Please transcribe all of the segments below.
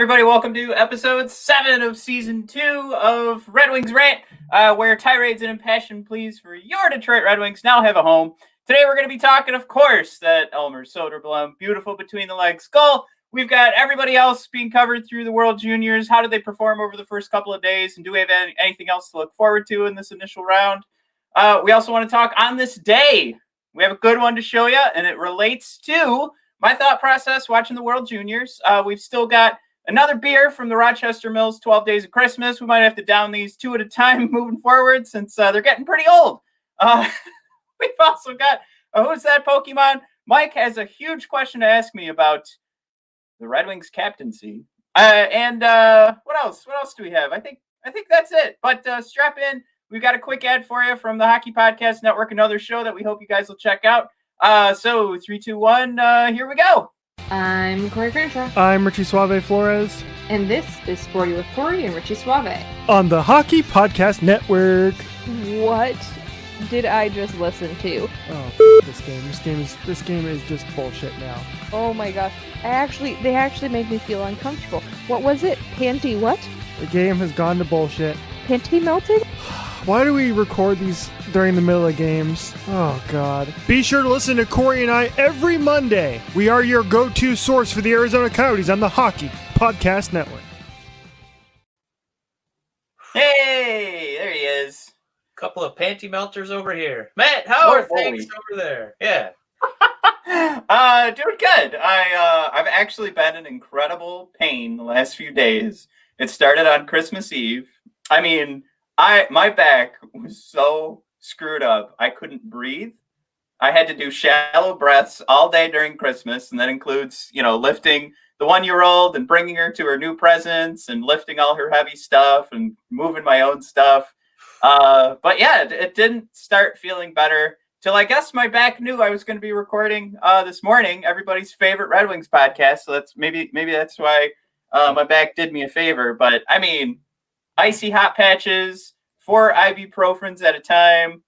everybody. Welcome to episode 7 of season 2 of Red Wings Rant, where tirades and impassioned pleas for your Detroit Red Wings now have a home. Today we're going to be talking, of course, that Elmer Soderblom beautiful between the legs goal. We've got everybody else being covered through the World Juniors. How did they perform over the first couple of days? And do we have anything else to look forward to in this initial round? We also want to talk on this day. We have a good one to show you, and it relates to my thought process watching the World Juniors. We've still got another beer from the Rochester Mills 12 Days of Christmas. We might have to down these 2 at a time moving forward since they're getting pretty old. We've also got Who's That Pokemon? Mike has a huge question to ask me about the Red Wings captaincy. And what else? What else do we have? I think that's it. But strap in. We've got a quick ad for you from the Hockey Podcast Network, another show that we hope you guys will check out. So 3, 2, 1, here we go. I'm Corey Crenshaw. I'm Richie Suave Flores. And this is Sporty with Corey and Richie Suave. On the Hockey Podcast Network. What did I just listen to? Oh, this game is just bullshit now. Oh my gosh. They actually made me feel uncomfortable. What was it? Panty what? The game has gone to bullshit. Panty melted? Why do we record these during the middle of games? Oh, God. Be sure to listen to Corey and I every Monday. We are your go-to source for the Arizona Coyotes on the Hockey Podcast Network. Hey, there he is. Couple of panty melters over here. Matt, how are things over there? Yeah. Doing good. I've actually been in incredible pain the last few days. It started on Christmas Eve. I mean, my back was so screwed up, I couldn't breathe. I had to do shallow breaths all day during Christmas, and that includes, lifting the 1-year-old and bringing her to her new presents and lifting all her heavy stuff and moving my own stuff. But yeah, it didn't start feeling better till I guess my back knew I was going to be recording this morning, everybody's favorite Red Wings podcast. So that's maybe that's why my back did me a favor. But I mean, icy hot patches, 4 ibuprofens at a time.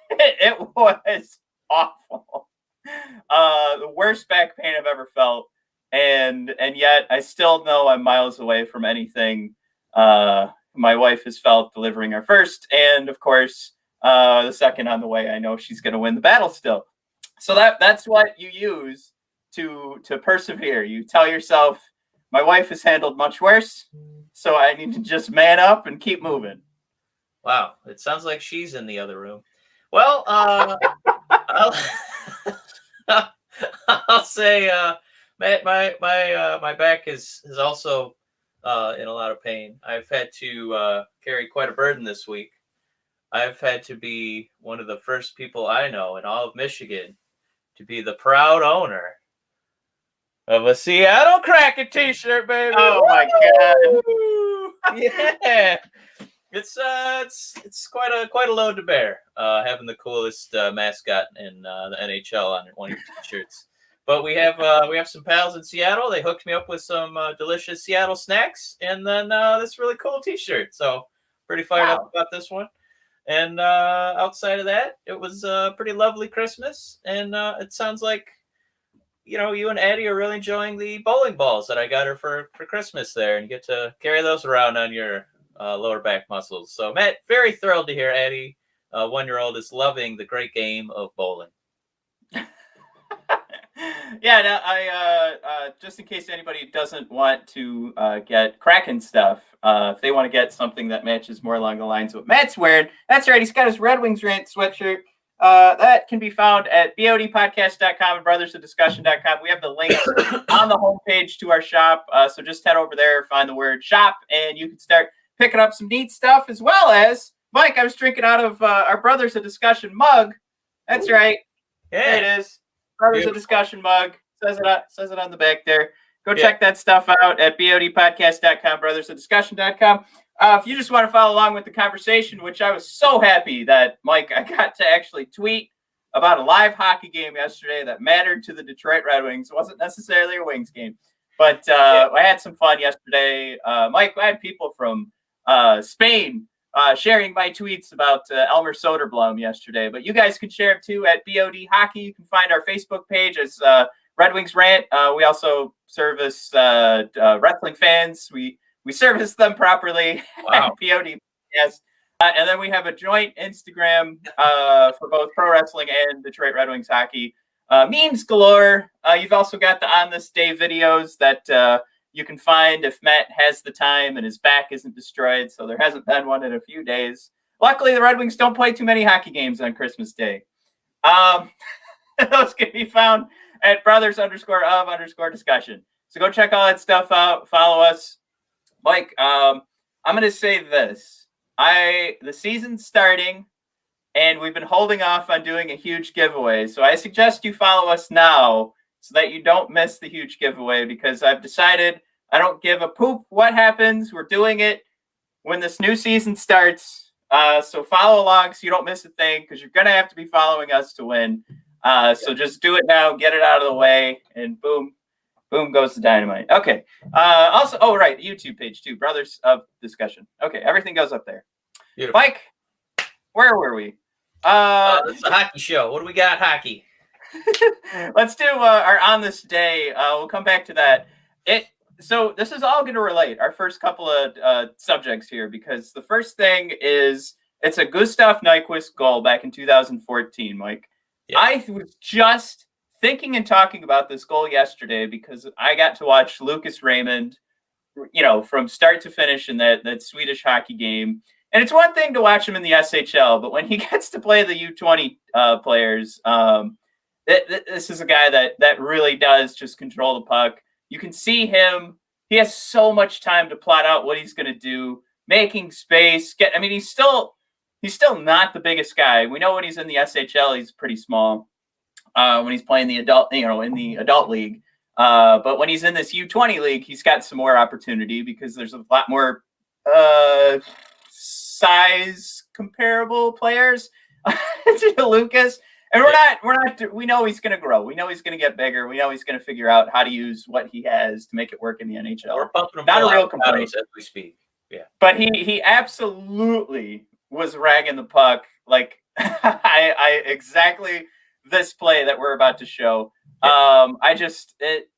It was awful. The worst back pain I've ever felt. And yet I still know I'm miles away from anything my wife has felt delivering our first. And of course, the second on the way, I know she's going to win the battle still. So that's what you use to persevere. You tell yourself, my wife has handled much worse, so I need to just man up and keep moving. Wow, it sounds like she's in the other room. Well, I'll say, Matt, my back is also in a lot of pain. I've had to carry quite a burden this week. I've had to be one of the first people I know in all of Michigan to be the proud owner of a Seattle Kraken t-shirt, baby. Oh my God. Yeah. It's quite a load to bear, having the coolest mascot in the NHL on one of your t-shirts. But we have some pals in Seattle. They hooked me up with some delicious Seattle snacks, and then this really cool t-shirt. So pretty fired up about this one. And outside of that, it was a pretty lovely Christmas. And it sounds like you and Addie are really enjoying the bowling balls that I got her for Christmas there, and you get to carry those around on your lower back muscles. So, Matt, very thrilled to hear Addie, 1-year-old, is loving the great game of bowling. Yeah, no, I just in case anybody doesn't want to get Kraken stuff, if they want to get something that matches more along the lines of what Matt's wearing, that's right. He's got his Red Wings Rant sweatshirt. That can be found at bodpodcast.com and brothersofdiscussion.com. We have the link on the homepage to our shop. So just head over there, find the word shop, and you can start picking up some neat stuff, as well as, Mike, I was drinking out of our Brothers of Discussion mug. That's right. Yeah. There it is. Brothers of Discussion mug. Says it on the back there. Go check that stuff out at bodpodcast.com, brothersofdiscussion.com. If you just want to follow along with the conversation, which I was so happy that, Mike, I got to actually tweet about a live hockey game yesterday that mattered to the Detroit Red Wings. It wasn't necessarily a Wings game, but I had some fun yesterday. Mike, I had people from Spain sharing my tweets about Elmer Soderblom yesterday, but you guys can share it too at BOD Hockey. You can find our Facebook page as Red Wings Rant. We also service wrestling fans. We service them properly. Wow. POD. Yes. And then we have a joint Instagram for both pro wrestling and Detroit Red Wings hockey. Memes galore. You've also got the On This Day videos that you can find if Matt has the time and his back isn't destroyed. So there hasn't been one in a few days. Luckily, the Red Wings don't play too many hockey games on Christmas Day. Those can be found at brothers_of_discussion. So go check all that stuff out. Follow us. Mike, I'm going to say this. The season's starting, and we've been holding off on doing a huge giveaway. So I suggest you follow us now so that you don't miss the huge giveaway, because I've decided I don't give a poop what happens. We're doing it when this new season starts. So follow along so you don't miss a thing, because you're going to have to be following us to win. So just do it now, get it out of the way, and boom goes the dynamite. Okay. Also, right, YouTube page too, Brothers of Discussion. Okay, everything goes up there. Beautiful. Mike, where were we? It's a hockey show. What do we got, hockey? Let's do our On This Day. We'll come back to that. So this is all going to relate, our first couple of subjects here, because the first thing is it's a Gustav Nyquist goal back in 2014, Mike. Yeah. I was just thinking and talking about this goal yesterday because I got to watch Lucas Raymond, from start to finish in that Swedish hockey game. And it's one thing to watch him in the SHL, but when he gets to play the U20 players, this is a guy that really does just control the puck. You can see him. He has so much time to plot out what he's going to do, making space. He's still not the biggest guy. We know when he's in the SHL, he's pretty small. When he's playing the adult, in the adult league. But when he's in this U20 league, he's got some more opportunity because there's a lot more size comparable players to Lucas. And we know he's going to grow. We know he's going to get bigger. We know he's going to figure out how to use what he has to make it work in the NHL. We're pumping him not a real complaint as we speak. Yeah. But he absolutely was ragging the puck. Like I exactly this play that we're about to show. Yeah. It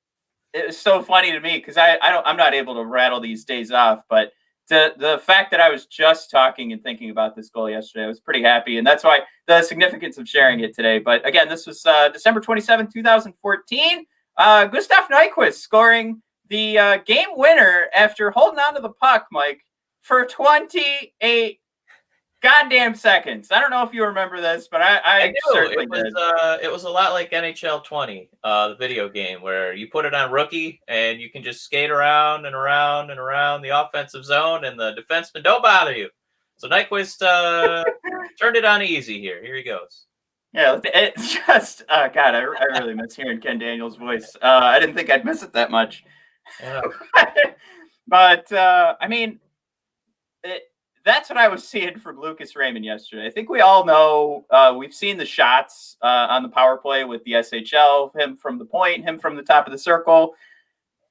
was so funny to me because I'm not able to rattle these days off, but the fact that I was just talking and thinking about this goal yesterday, I was pretty happy. And that's why the significance of sharing it today. But again, this was December 27, 2014. Gustav Nyquist scoring the game winner after holding on to the puck, Mike, for 28 goddamn seconds. I don't know if you remember this, but I do. Certainly did. It was a lot like NHL 20, the video game, where you put it on rookie and you can just skate around and around and around the offensive zone, and the defenseman don't bother you. So Nyquist turned it on easy here. Here he goes. Yeah, it's just God. I really miss hearing Ken Daniels' voice. I didn't think I'd miss it that much. Yeah. But that's what I was seeing from Lucas Raymond yesterday. I think we all know we've seen the shots on the power play with the SHL, him from the point, him from the top of the circle,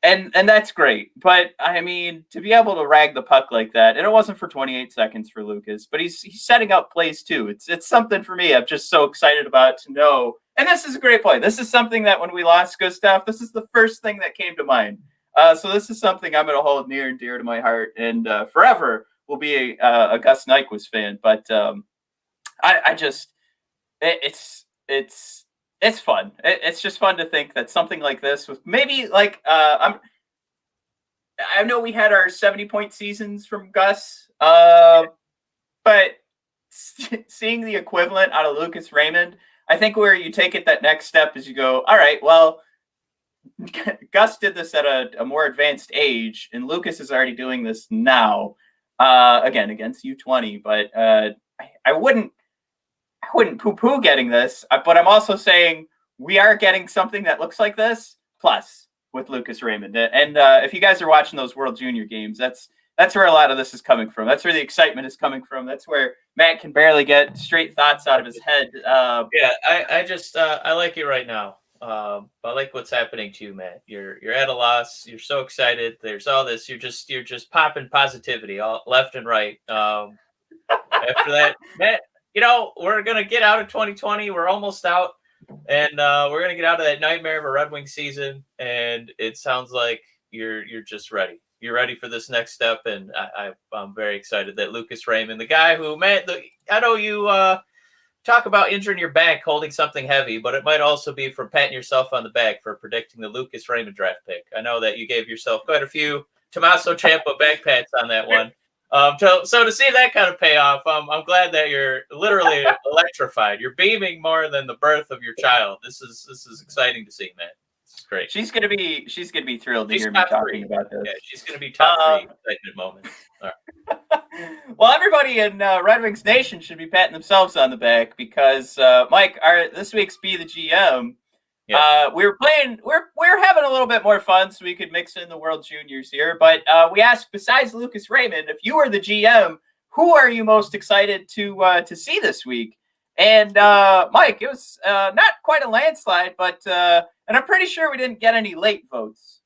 and that's great. But to be able to rag the puck like that, and it wasn't for 28 seconds for Lucas, but he's setting up plays too. It's something for me. I'm just so excited about to know. And this is a great play. This is something that when we lost Gustav, this is the first thing that came to mind. So this is something I'm going to hold near and dear to my heart, and forever will be a Gus Nyquist fan. But it's fun. It's just fun to think that something like this was maybe like I know we had our 70-point seasons from Gus, but seeing the equivalent out of Lucas Raymond, I think where you take it that next step is you go, all right, well, Gus did this at a more advanced age, and Lucas is already doing this now. Again, against U20, but I wouldn't poo-poo getting this, but I'm also saying we are getting something that looks like this, plus with Lucas Raymond. And if you guys are watching those World Junior games, that's where a lot of this is coming from. That's where the excitement is coming from. That's where Matt can barely get straight thoughts out of his head. I like it right now. I like what's happening to you, Matt. You're at a loss. You're so excited. There's all this. You're just popping positivity all left and right. After that, Matt, we're gonna get out of 2020. We're almost out. And we're gonna get out of that nightmare of a Red Wings season, and it sounds like you're just ready. You're ready for this next step, and I'm very excited that Lucas Raymond, the guy who, man, I know you talk about injuring your back holding something heavy, but it might also be from patting yourself on the back for predicting the Lucas Raymond draft pick. I know that you gave yourself quite a few Tommaso Ciampa back pats on that one. So to see that kind of payoff, I'm glad that you're literally electrified. You're beaming more than the birth of your child. This is exciing to see, man. It's great. She's gonna be thrilled to hear me talking about this. Yeah, she's gonna be top 3 excitement moments. All right. Well, everybody in Red Wings Nation should be patting themselves on the back because Mike, this week's Be the GM. Yeah. We're having a little bit more fun, so we could mix in the World Juniors here. But we asked, besides Lucas Raymond, if you were the GM, who are you most excited to see this week? And Mike, it was not quite a landslide, but and I'm pretty sure we didn't get any late votes.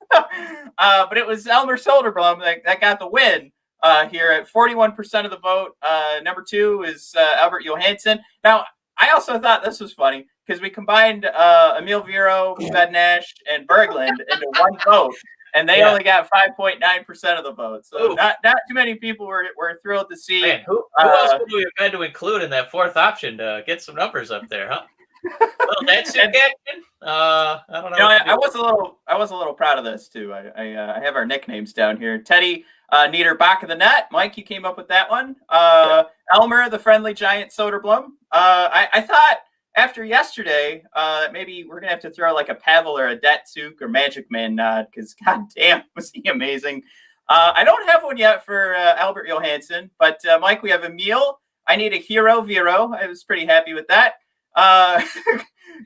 But it was Elmer Soderblom that got the win here at 41% of the vote. Number 2 is Albert Johansson. Now, I also thought this was funny because we combined Emil Viro, Bednash, and Berglund into one vote, and they only got 5.9% of the vote. So not too many people were thrilled to see. Man, who else would we have had to include in that 4th option to get some numbers up there, huh? Well, that's it, action. I don't know. I was a little proud of this too. I have our nicknames down here. Teddy Niederbach of the net. Mike, you came up with that one. Elmer, the friendly giant Soderblom. I thought after yesterday, maybe we're gonna have to throw like a Pavel or a Datsuk or Magic Man nod because goddamn was he amazing. I don't have one yet for Albert Johansson, but Mike, we have Emil. I need a hero Viro. I was pretty happy with that.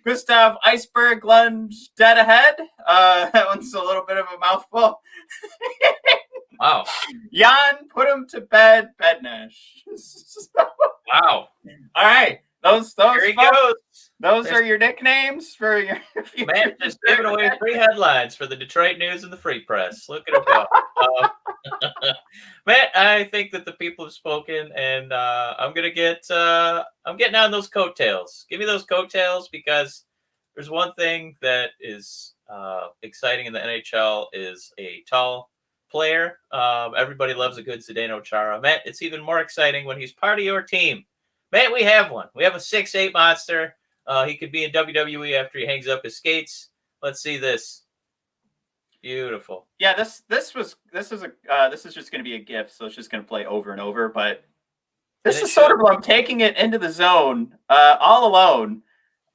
Gustav Iceberg Lunge dead ahead. That one's a little bit of a mouthful. Wow. Jan, put him to bed, Bednash. Wow. All right. Those Here he goes. Those are your nicknames for your man. Just giving away 3 headlines for the Detroit News and the Free Press. Look at him go. Matt, I think that the people have spoken, and I'm getting on those coattails. Give me those coattails because there's one thing that is exciting in the NHL is a tall player. Everybody loves a good Zdeno Chara. Matt, it's even more exciting when he's part of your team. Matt, we have one. We have a 6'8" monster. He could be in WWE after he hangs up his skates. Let's see this. Beautiful. Yeah, this is just going to be a GIF, so it's just going to play over and over. But this is Soderblom taking it into the zone all alone.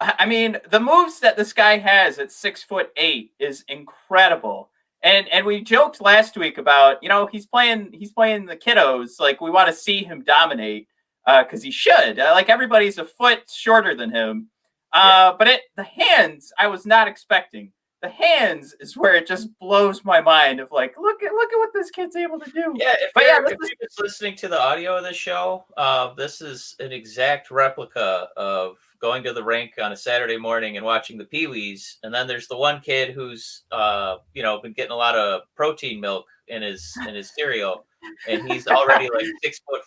I mean, the moves that this guy has at 6'8" is incredible. And we joked last week about, he's playing the kiddos. Like, we want to see him dominate because he should. Like, everybody's a foot shorter than him. But the hands, I was not expecting. The hands is where it just blows my mind of like, look at what this kid's able to do. Yeah, if you're just listening to the audio of the show, this is an exact replica of going to the rink on a Saturday morning and watching the Pee-wees. And then there's the one kid who's been getting a lot of protein milk in his cereal, and he's already like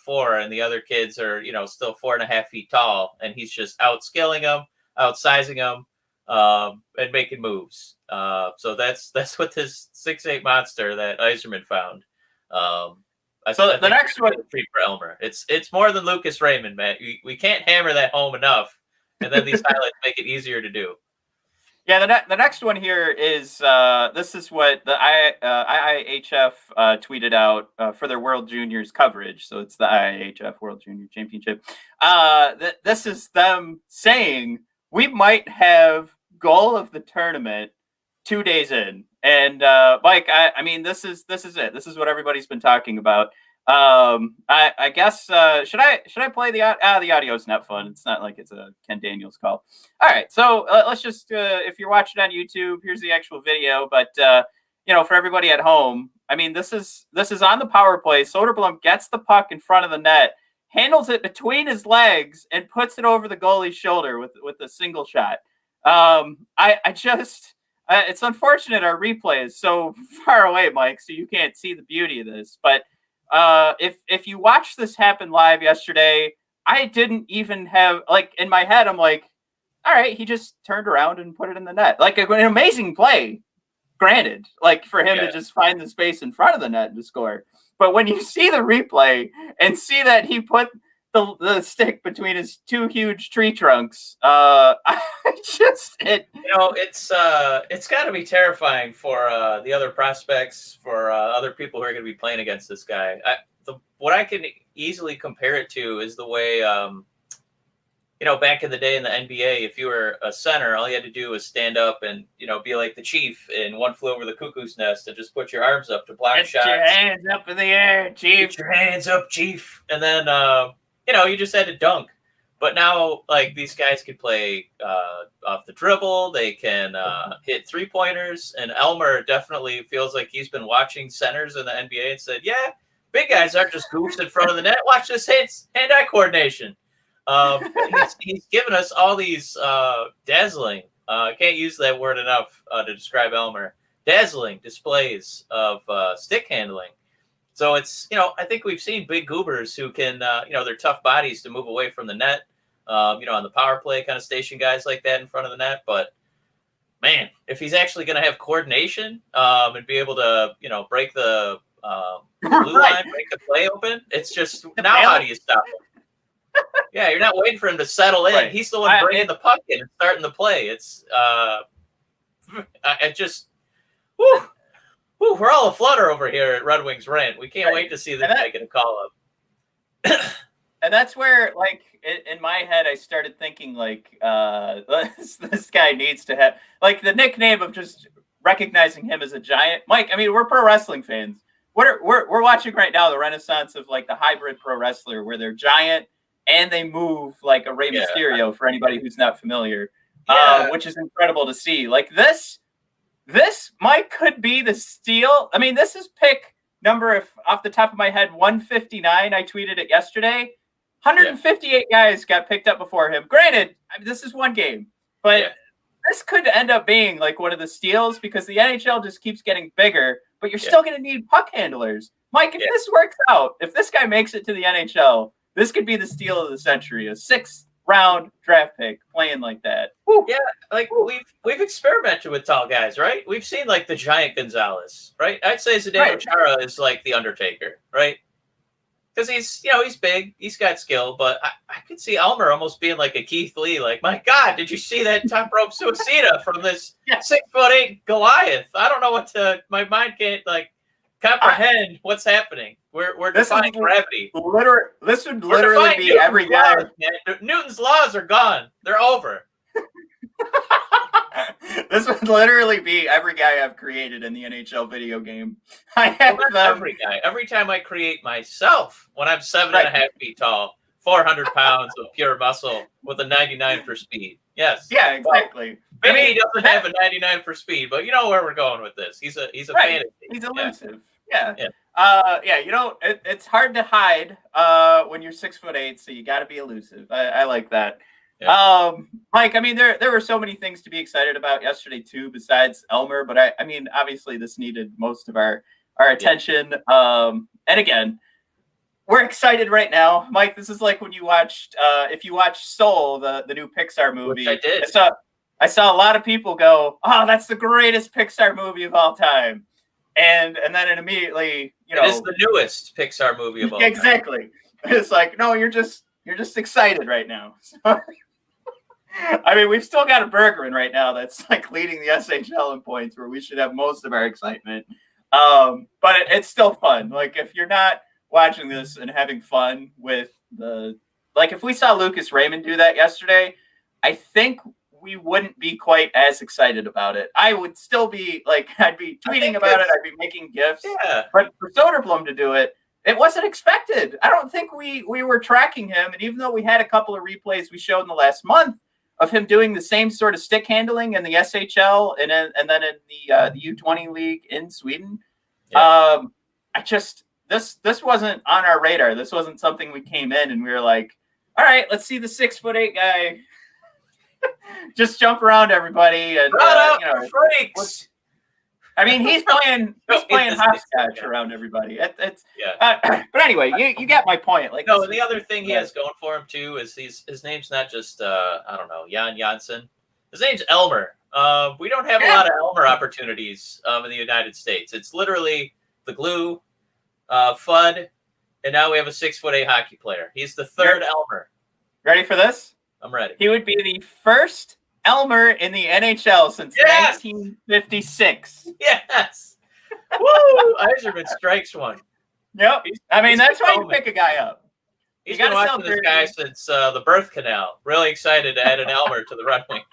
6'4", and the other kids are still 4.5 feet tall, and he's just outskilling them, outsizing them, and making moves. So that's what this 6'8" monster that Yzerman found. So the next one for Elmer. It's more than Lucas Raymond, man. We can't hammer that home enough, and then these highlights make it easier to do. Yeah, the next one here is this is what the IIHF tweeted out for their World Juniors coverage. So it's the IIHF World Junior Championship. This is them saying we might have goal of the tournament 2 days in. And Mike, I mean, this is it. This is what everybody's been talking about. I guess should I play the audio's not fun. It's not like it's a Ken Daniels call. All right, so let's just if you're watching on YouTube, here's the actual video. But for everybody at home, I mean, this is on the power play. Soderblom gets the puck in front of the net, handles it between his legs, and puts it over the goalie's shoulder with a single shot. It's unfortunate our replay is so far away, Mike, so you can't see the beauty of this. But if you watch this happen live yesterday, I didn't even have, like, in my head, I'm like, all right, he just turned around and put it in the net. Like an amazing play, granted, like for him to just find the space in front of the net to score. But when you see the replay and see that he put the stick between his two huge tree trunks, it's got to be terrifying for the other prospects, for other people who are going to be playing against this guy. What I can easily compare it to is the way, back in the day in the NBA, if you were a center, all you had to do was stand up and, be like the Chief in One Flew Over the Cuckoo's Nest and just put your arms up to block shots. Get your hands up in the air, Chief. Get your hands up, Chief. And then, you just had to dunk. But now, like, these guys can play off the dribble. They can hit three-pointers. And Elmer definitely feels like he's been watching centers in the NBA and said, yeah, big guys aren't just goofs in front of the net. Watch this hand-eye coordination. He's given us all these dazzling, I can't use that word enough to describe Elmer, dazzling displays of stick handling. So it's, I think we've seen big goobers who can, they're tough bodies to move away from the net, on the power play kind of station guys like that in front of the net. But man, if he's actually going to have coordination and be able to, break the blue line, break the play open, it's just now how do you stop him? Yeah, you're not waiting for him to settle in. Right. He's the one bringing the puck in and starting the play. It's we're all a flutter over here at Red Wings Rant. We can't wait to see this guy get a call up. And that's where, like, in my head, I started thinking, like, this guy needs to have, like, the nickname of just recognizing him as a giant. Mike, I mean, we're pro wrestling fans. We're watching right now the renaissance of, like, the hybrid pro wrestler where they're giant and they move like a Rey Mysterio, for anybody who's not familiar, which is incredible to see. Like this Mike could be the steal. I mean, this is pick number, if off the top of my head, 159. I tweeted it yesterday. 158 guys got picked up before him. Granted, this is one game, but this could end up being like one of the steals because the NHL just keeps getting bigger, but you're still going to need puck handlers. Mike, if this works out, if this guy makes it to the NHL, this could be the steal of the century, a 6th round draft pick playing like that. Woo. Yeah, like we've experimented with tall guys, right? We've seen like the giant Gonzalez, right? I'd say Zdeno Chara is like the Undertaker, right? Because he's big, he's got skill, but I could see Elmer almost being like a Keith Lee. Like, my God, did you see that top rope suicida from this 6'8" Goliath? I don't know my mind can't like comprehend what's happening. We're defying gravity. This would literally be every guy. Newton's laws are gone. They're over. This would literally be every guy I've created in the NHL video game. I have every guy. Every time I create myself, when I'm 7.5 feet tall, 400 pounds of pure muscle with a 99 for speed. Yes. Yeah, exactly. Well, maybe he doesn't have a 99 for speed, but you know where we're going with this. He's a fantasy. He's elusive. Yeah. It's hard to hide when you're 6'8", so you got to be elusive. I like that. Yeah. Mike, I mean, there were so many things to be excited about yesterday too, besides Elmer. But I mean, obviously, this needed most of our attention. And again, we're excited right now, Mike. This is like when you watched, if you watched Soul, the new Pixar movie. Which I did. I saw a lot of people go, "Oh, that's the greatest Pixar movie of all time." And then it immediately, it is the newest Pixar movie of all time. Exactly. It's like, no, you're just excited right now. So, I mean, we've still got a Bergeron right now that's like leading the SHL in points, where we should have most of our excitement. But it's still fun. Like, if you're not watching this and having fun with if we saw Lucas Raymond do that yesterday, I think we wouldn't be quite as excited about it. I would still be like, I'd be tweeting about it. I'd be making GIFs. Yeah. But for Soderblom to do it, it wasn't expected. I don't think we were tracking him. And even though we had a couple of replays we showed in the last month of him doing the same sort of stick handling in the SHL and then in the U20 league in Sweden, this wasn't on our radar. This wasn't something we came in and we were like, all right, let's see the 6'8" guy just jump around everybody and freaks. I mean, he's playing hopscotch around everybody. But anyway, you get my point. Like, no, the other thing he has going for him too is his name's not just I don't know, Jan Janssen. His name's Elmer. We don't have a lot of Elmer opportunities in the United States. It's literally the Glue, Fudd, and now we have a 6'8" hockey player. He's the third Elmer. Ready for this? I'm ready. He would be the first Elmer in the NHL since 1956. Yes. Woo! Yzerman strikes one. Yep. That's why you pick a guy up. He's been watching this guy since the birth canal. Really excited to add an Elmer to the Red Wings.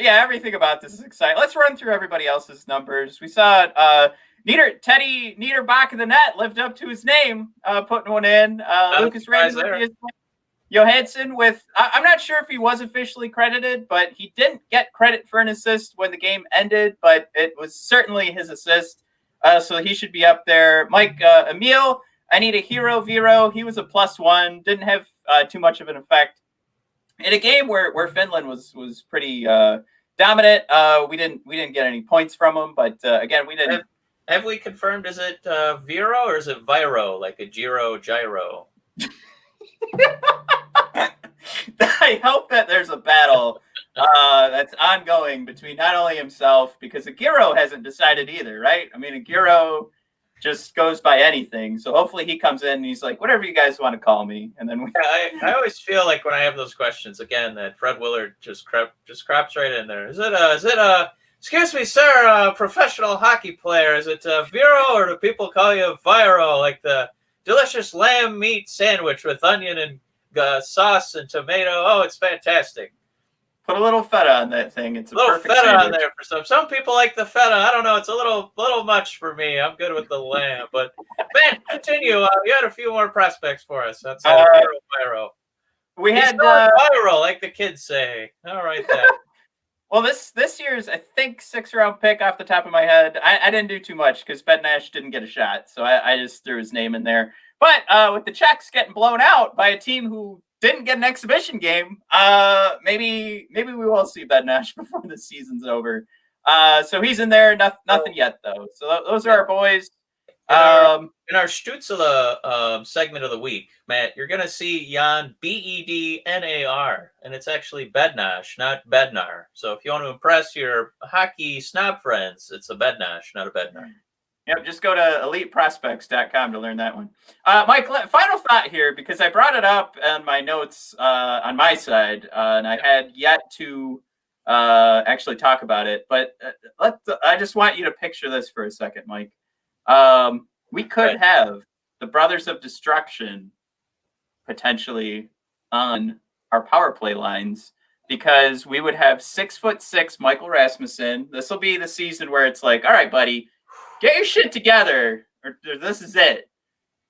Everything about this is exciting. Let's run through everybody else's numbers. We saw Teddy Niederbach in the net lived up to his name, putting one in. Lucas Raymond, Johansson with, I'm not sure if he was officially credited, but he didn't get credit for an assist when the game ended, but it was certainly his assist. So he should be up there. Mike Emil, I need a hero, Vero. He was a +1, didn't have too much of an effect in a game where Finland was pretty dominant. We didn't get any points from him, but again, we didn't. Have we confirmed, is it Vero or is it Viro, like a gyro? I hope that there's a battle that's ongoing between not only himself, because Aguero hasn't decided either, right? I mean, Aguero just goes by anything. So hopefully he comes in and he's like, whatever you guys want to call me. And then I always feel like when I have those questions, again, that Fred Willard just craps right in there. Is it excuse me, sir, professional hockey player? Is it Vero, or do people call you Viro, like the delicious lamb meat sandwich with onion and sauce and tomato? Oh, it's fantastic. Put a little feta on that thing. It's a little perfect feta sandwich. on there for some people like the feta. I don't know. It's a little much for me. I'm good with the lamb. But man, continue. You had a few more prospects for us. That's Viro. We had Viro, like the kids say. All right, then. Well, this year's, I think, 6th-round pick off the top of my head. I didn't do too much because Bednash didn't get a shot, so I just threw his name in there. But with the Czechs getting blown out by a team who didn't get an exhibition game, maybe we will see Bednash before the season's over. So he's in there. Nothing yet, though. So those are our boys. In our Stützle segment of the week, Matt, you're going to see Jan, Bednar, and it's actually Bednash, not Bednar. So if you want to impress your hockey snob friends, it's a Bednash, not a Bednar. Yep, just go to eliteprospects.com to learn that one. Mike, final thought here, because I brought it up on my notes on my side, and I had yet to actually talk about it. But I just want you to picture this for a second, Mike. We could have the Brothers of Destruction potentially on our power play lines, because we would have 6'6" Michael Rasmussen. This will be the season where it's like, all right, buddy, get your shit together, or this is it.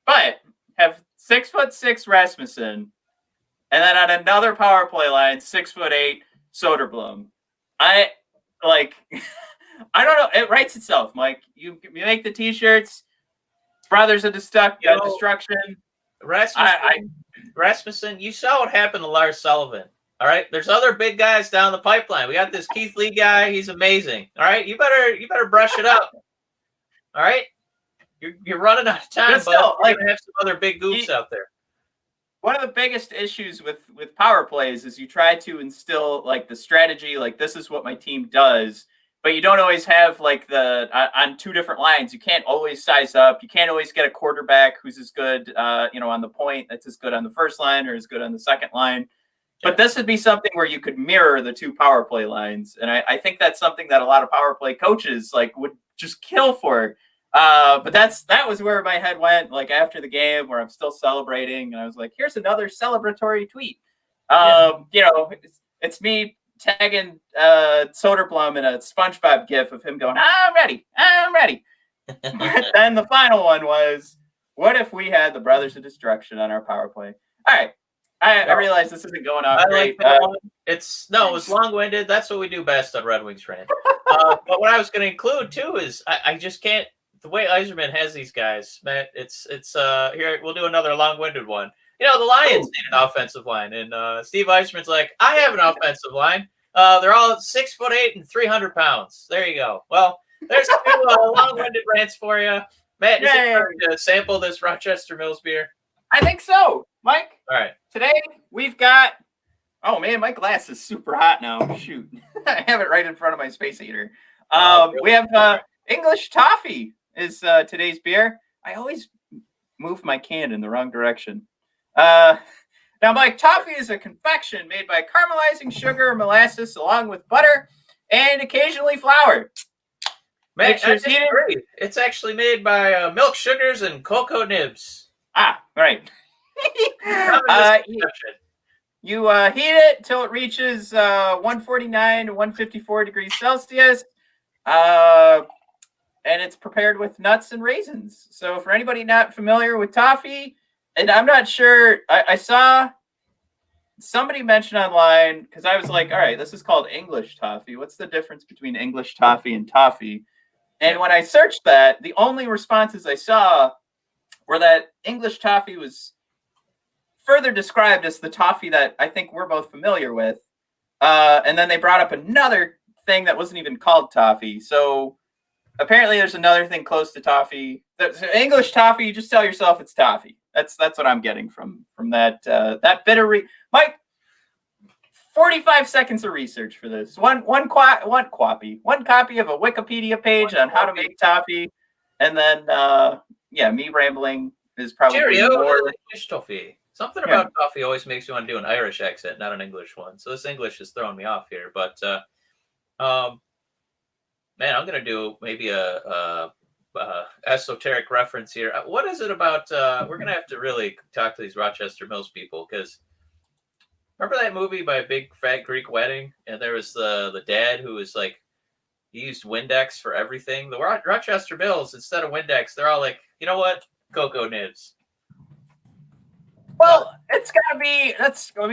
But have 6'6" Rasmussen, and then on another power play line, 6'8" Soderblom. I don't know. It writes itself, Mike. You make the T-shirts. Brothers of Destruction. Rasmussen, you saw what happened to Lars Sullivan. All right, there's other big guys down the pipeline. We got this Keith Lee guy. He's amazing. All right, you better brush it up. All right, you're running out of time, but we're gonna have some other big goofs out there. One of the biggest issues with power plays is you try to instill like the strategy, like this is what my team does, but you don't always have like on two different lines. You can't always size up. You can't always get a quarterback who's as good, on the point that's as good on the first line or as good on the second line. But this would be something where you could mirror the two power play lines, and I think that's something that a lot of power play coaches would just kill for. But that was where my head went, like after the game, where I'm still celebrating, and I was like, "Here's another celebratory tweet." It's me tagging Soderblom in a SpongeBob gif of him going, I'm ready. But then the final one was, what if we had the Brothers of Destruction on our power play? All right. I realize this isn't going off great. It was long-winded. That's what we do best on Red Wings Rant. But what I was going to include too is I just can't. The way Yzerman has these guys, Matt. It's here. We'll do another long-winded one. The Lions need an offensive line, and Steve Yzerman's like, I have an offensive line. They're all 6'8" and 300 pounds. There you go. Well, there's two long-winded rants for you. Matt, is it time to sample this Rochester Mills beer? I think so, Mike. All right. Today we've got. Oh man, my glass is super hot now. Shoot, I have it right in front of my space heater. Really? We have English toffee is today's beer. I always move my can in the wrong direction. Now, Mike, toffee is a confection made by caramelizing sugar or molasses along with butter and occasionally flour. Matt, I disagree. It's actually made by milk, sugars, and cocoa nibs. Ah, right. You heat it till it reaches 149 to 154 degrees Celsius. And it's prepared with nuts and raisins. So for anybody not familiar with toffee, and I'm not sure, I saw somebody mention online, because I was like, all right, this is called English toffee. What's the difference between English toffee and toffee? And when I searched that, the only responses I saw were that English toffee was further described as the toffee that I think we're both familiar with. And then they brought up another thing that wasn't even called toffee. So apparently there's another thing close to toffee. English toffee, you just tell yourself it's toffee. That's what I'm getting from that that bit of Mike, 45 seconds of research for this. One copy of a Wikipedia page on how to make toffee, and then me rambling is probably more English toffee. Something about coffee always makes me want to do an Irish accent, not an English one. So this English is throwing me off here. But man, I'm gonna do maybe a esoteric reference here. What is it about? We're gonna have to really talk to these Rochester Mills people, because remember that movie by Big Fat Greek Wedding, and there was the dad who was like, he used Windex for everything. The Rochester Mills, instead of Windex, they're all like, you know what, cocoa nibs. Well, it's got to be,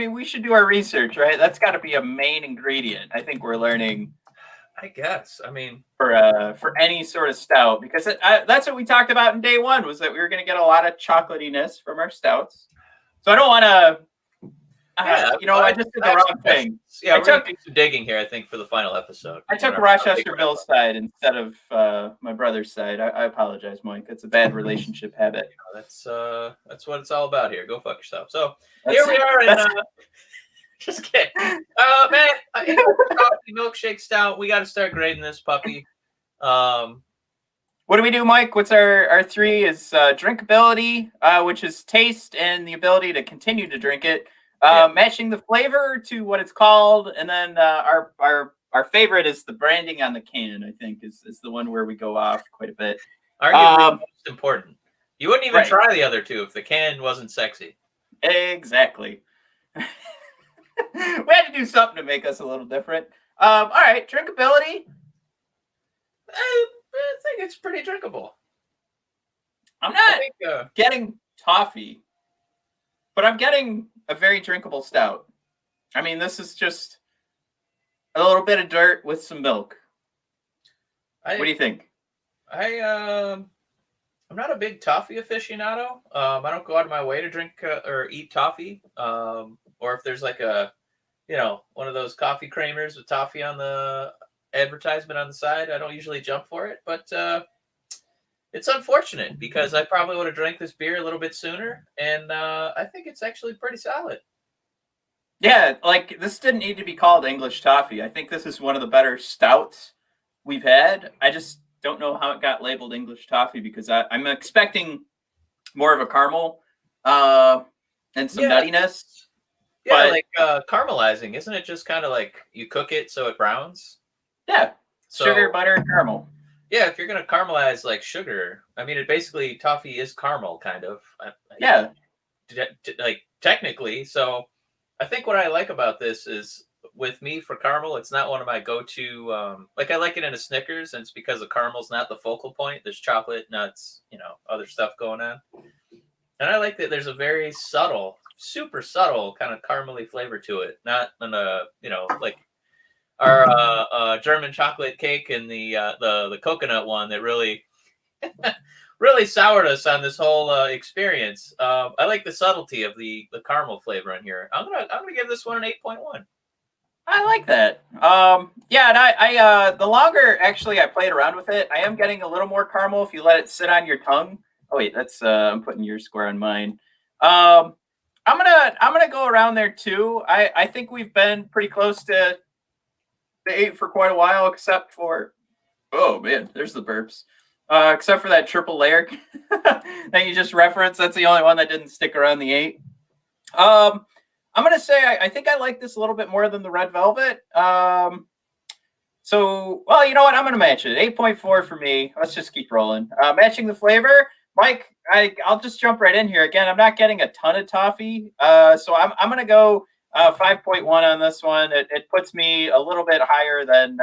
we should do our research, right? That's got to be a main ingredient. I think we're learning. I guess. I mean, for any sort of stout, because that's what we talked about in day one, was that we were going to get a lot of chocolatiness from our stouts. So I don't want to, I just did the wrong thing. Yeah, we're going to do some digging here, I think, for the final episode. I took Rochester Mills' side instead of my brother's side. I apologize, Mike. It's a bad relationship habit. That's what it's all about here. Go fuck yourself. So here we are in just kidding. Man, coffee milkshake stout. We got to start grading this puppy. What do we do, Mike? What's our three? Is drinkability, which is taste and the ability to continue to drink it. Matching the flavor to what it's called, and then our favorite is the branding on the can. I think is the one where we go off quite a bit. Arguably most important. You wouldn't even try the other two if the can wasn't sexy. Exactly. We had to do something to make us a little different. All right, drinkability. I think it's pretty drinkable. I'm not getting toffee, but I'm getting a very drinkable stout. I mean, this is just a little bit of dirt with some milk. What do you think? I'm not a big toffee aficionado. I don't go out of my way to drink or eat toffee. Or if there's like one of those coffee creamers with toffee on the advertisement on the side, I don't usually jump for it. But it's unfortunate, because I probably would have drank this beer a little bit sooner, and I think it's actually pretty solid. Yeah, like, this didn't need to be called English toffee. I think this is one of the better stouts we've had. I just don't know how it got labeled English toffee, because I'm expecting more of a caramel and some nuttiness. Yeah, like caramelizing. Isn't it just kind of like you cook it so it browns? Yeah, sugar, butter, and caramel. Yeah, if you're going to caramelize like sugar, I mean, basically toffee is caramel, kind of. Like technically. So I think what I like about this is, with me for caramel, it's not one of my go-to. I like it in a Snickers, and it's because the caramel's not the focal point. There's chocolate, nuts, other stuff going on. And I like that there's a very subtle, super subtle kind of caramely flavor to it. Not in like our German chocolate cake and the coconut one that really really soured us on this whole experience. I like the subtlety of the caramel flavor in here. I'm gonna give this one an 8.1. I like that. Yeah, and I the longer actually I played around with it, I am getting a little more caramel if you let it sit on your tongue. Oh wait, that's I'm putting your score on mine. Um, I'm gonna go around there too. I think we've been pretty close to the 8 for quite a while, except for oh man, there's the burps. Except for that triple layer that you just referenced, that's the only one that didn't stick around the 8. I'm gonna say I think I like this a little bit more than the Red Velvet. So well, you know what? I'm gonna match it. 8.4 for me. Let's just keep rolling. Matching the flavor, Mike. I'll just jump right in here again. I'm not getting a ton of toffee, so I'm gonna go 5.1 on this one. It puts me a little bit higher than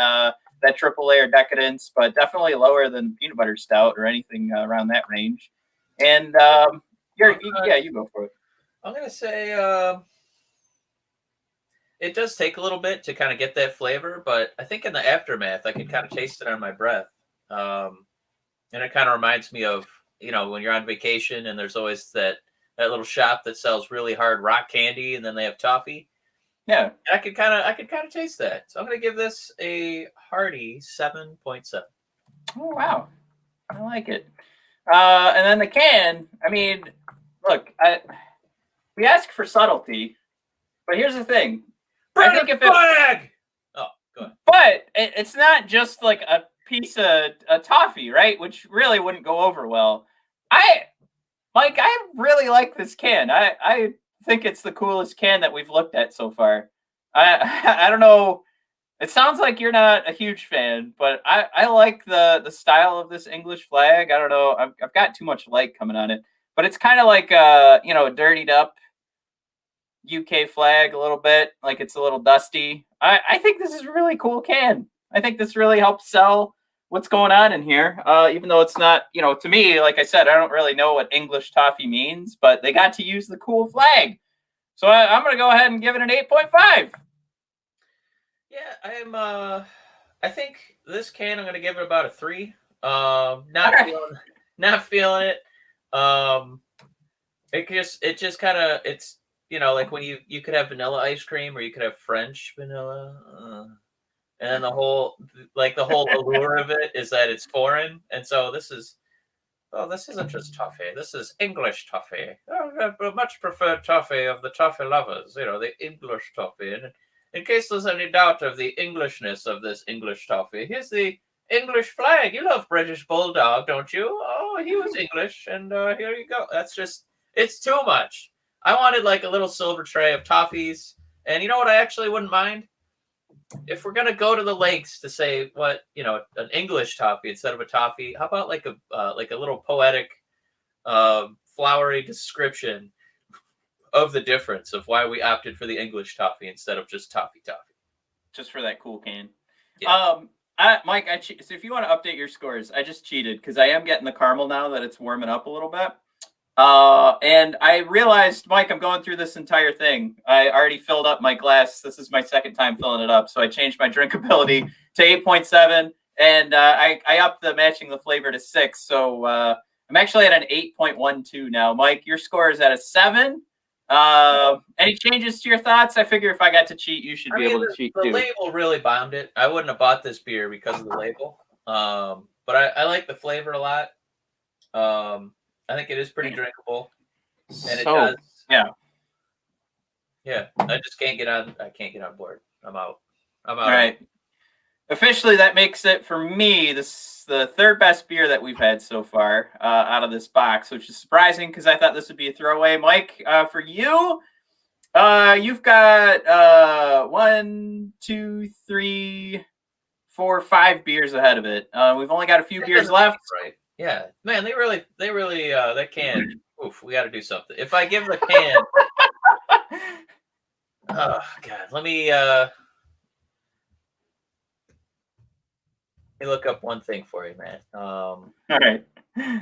that triple layer decadence, but definitely lower than peanut butter stout or anything around that range. And you go for it. I'm gonna say it does take a little bit to kind of get that flavor, but I think in the aftermath, I can kind of taste it on my breath. And it kind of reminds me of, when you're on vacation and there's always that little shop that sells really hard rock candy and then they have toffee. Yeah. And I could kind of taste that. So I'm going to give this a hearty 7.7. Oh, wow. I like it. And then the can, I mean, look, we ask for subtlety, but here's the thing. I think if flag! Oh, go ahead. But it's not just like a piece of toffee, right? Which really wouldn't go over well. I really like this can. I think it's the coolest can that we've looked at so far. I don't know. It sounds like you're not a huge fan, but I like the style of this English flag. I don't know. I've got too much light coming on it, but it's kind of like a dirtied up UK flag a little bit, like it's a little dusty. I think this is a really cool can. I think this really helps sell what's going on in here. Even though it's not, to me, like I said, I don't really know what English toffee means, but they got to use the cool flag. So I'm going to go ahead and give it an 8.5. Yeah, I think this can, I'm going to give it about a 3. Not feeling it. It just kind of, it's, like when you could have vanilla ice cream or you could have French vanilla. And then the whole allure of it is that it's foreign. And so this isn't just toffee. This is English toffee. I much preferred toffee of the toffee lovers, the English toffee. And in case there's any doubt of the Englishness of this English toffee, here's the English flag. You love British Bulldog, don't you? Oh, he was English. And here you go. It's too much. I wanted like a little silver tray of toffees. And you know what I actually wouldn't mind? If we're going to go to the lengths to say what, an English toffee instead of a toffee, how about like a little poetic, flowery description of the difference of why we opted for the English toffee instead of just toffee. Just for that cool can. Yeah. Mike, so if you want to update your scores, I just cheated because I am getting the caramel now that it's warming up a little bit. And I realized, Mike, I'm going through this entire thing. I already filled up my glass. This is my second time filling it up. So I changed my drinkability to 8.7 and I upped the matching the flavor to 6. So I'm actually at an 8.12 now. Mike, your score is at a 7. Any changes to your thoughts? I figure if I got to cheat, you should be able to cheat too. The label really bombed it. I wouldn't have bought this beer because of the label. But I like the flavor a lot. I think it is pretty drinkable, and it does. Yeah. I just can't get on. I can't get on board. I'm out. All right. Officially, that makes it for me the third best beer that we've had so far out of this box, which is surprising because I thought this would be a throwaway. Mike, for you, you've got 1, 2, 3, 4, 5 beers ahead of it. We've only got a few beers left. Right. Yeah, man, they really, that can. Oof, we got to do something. If I give the can, oh God, let me look up one thing for you, man. All right,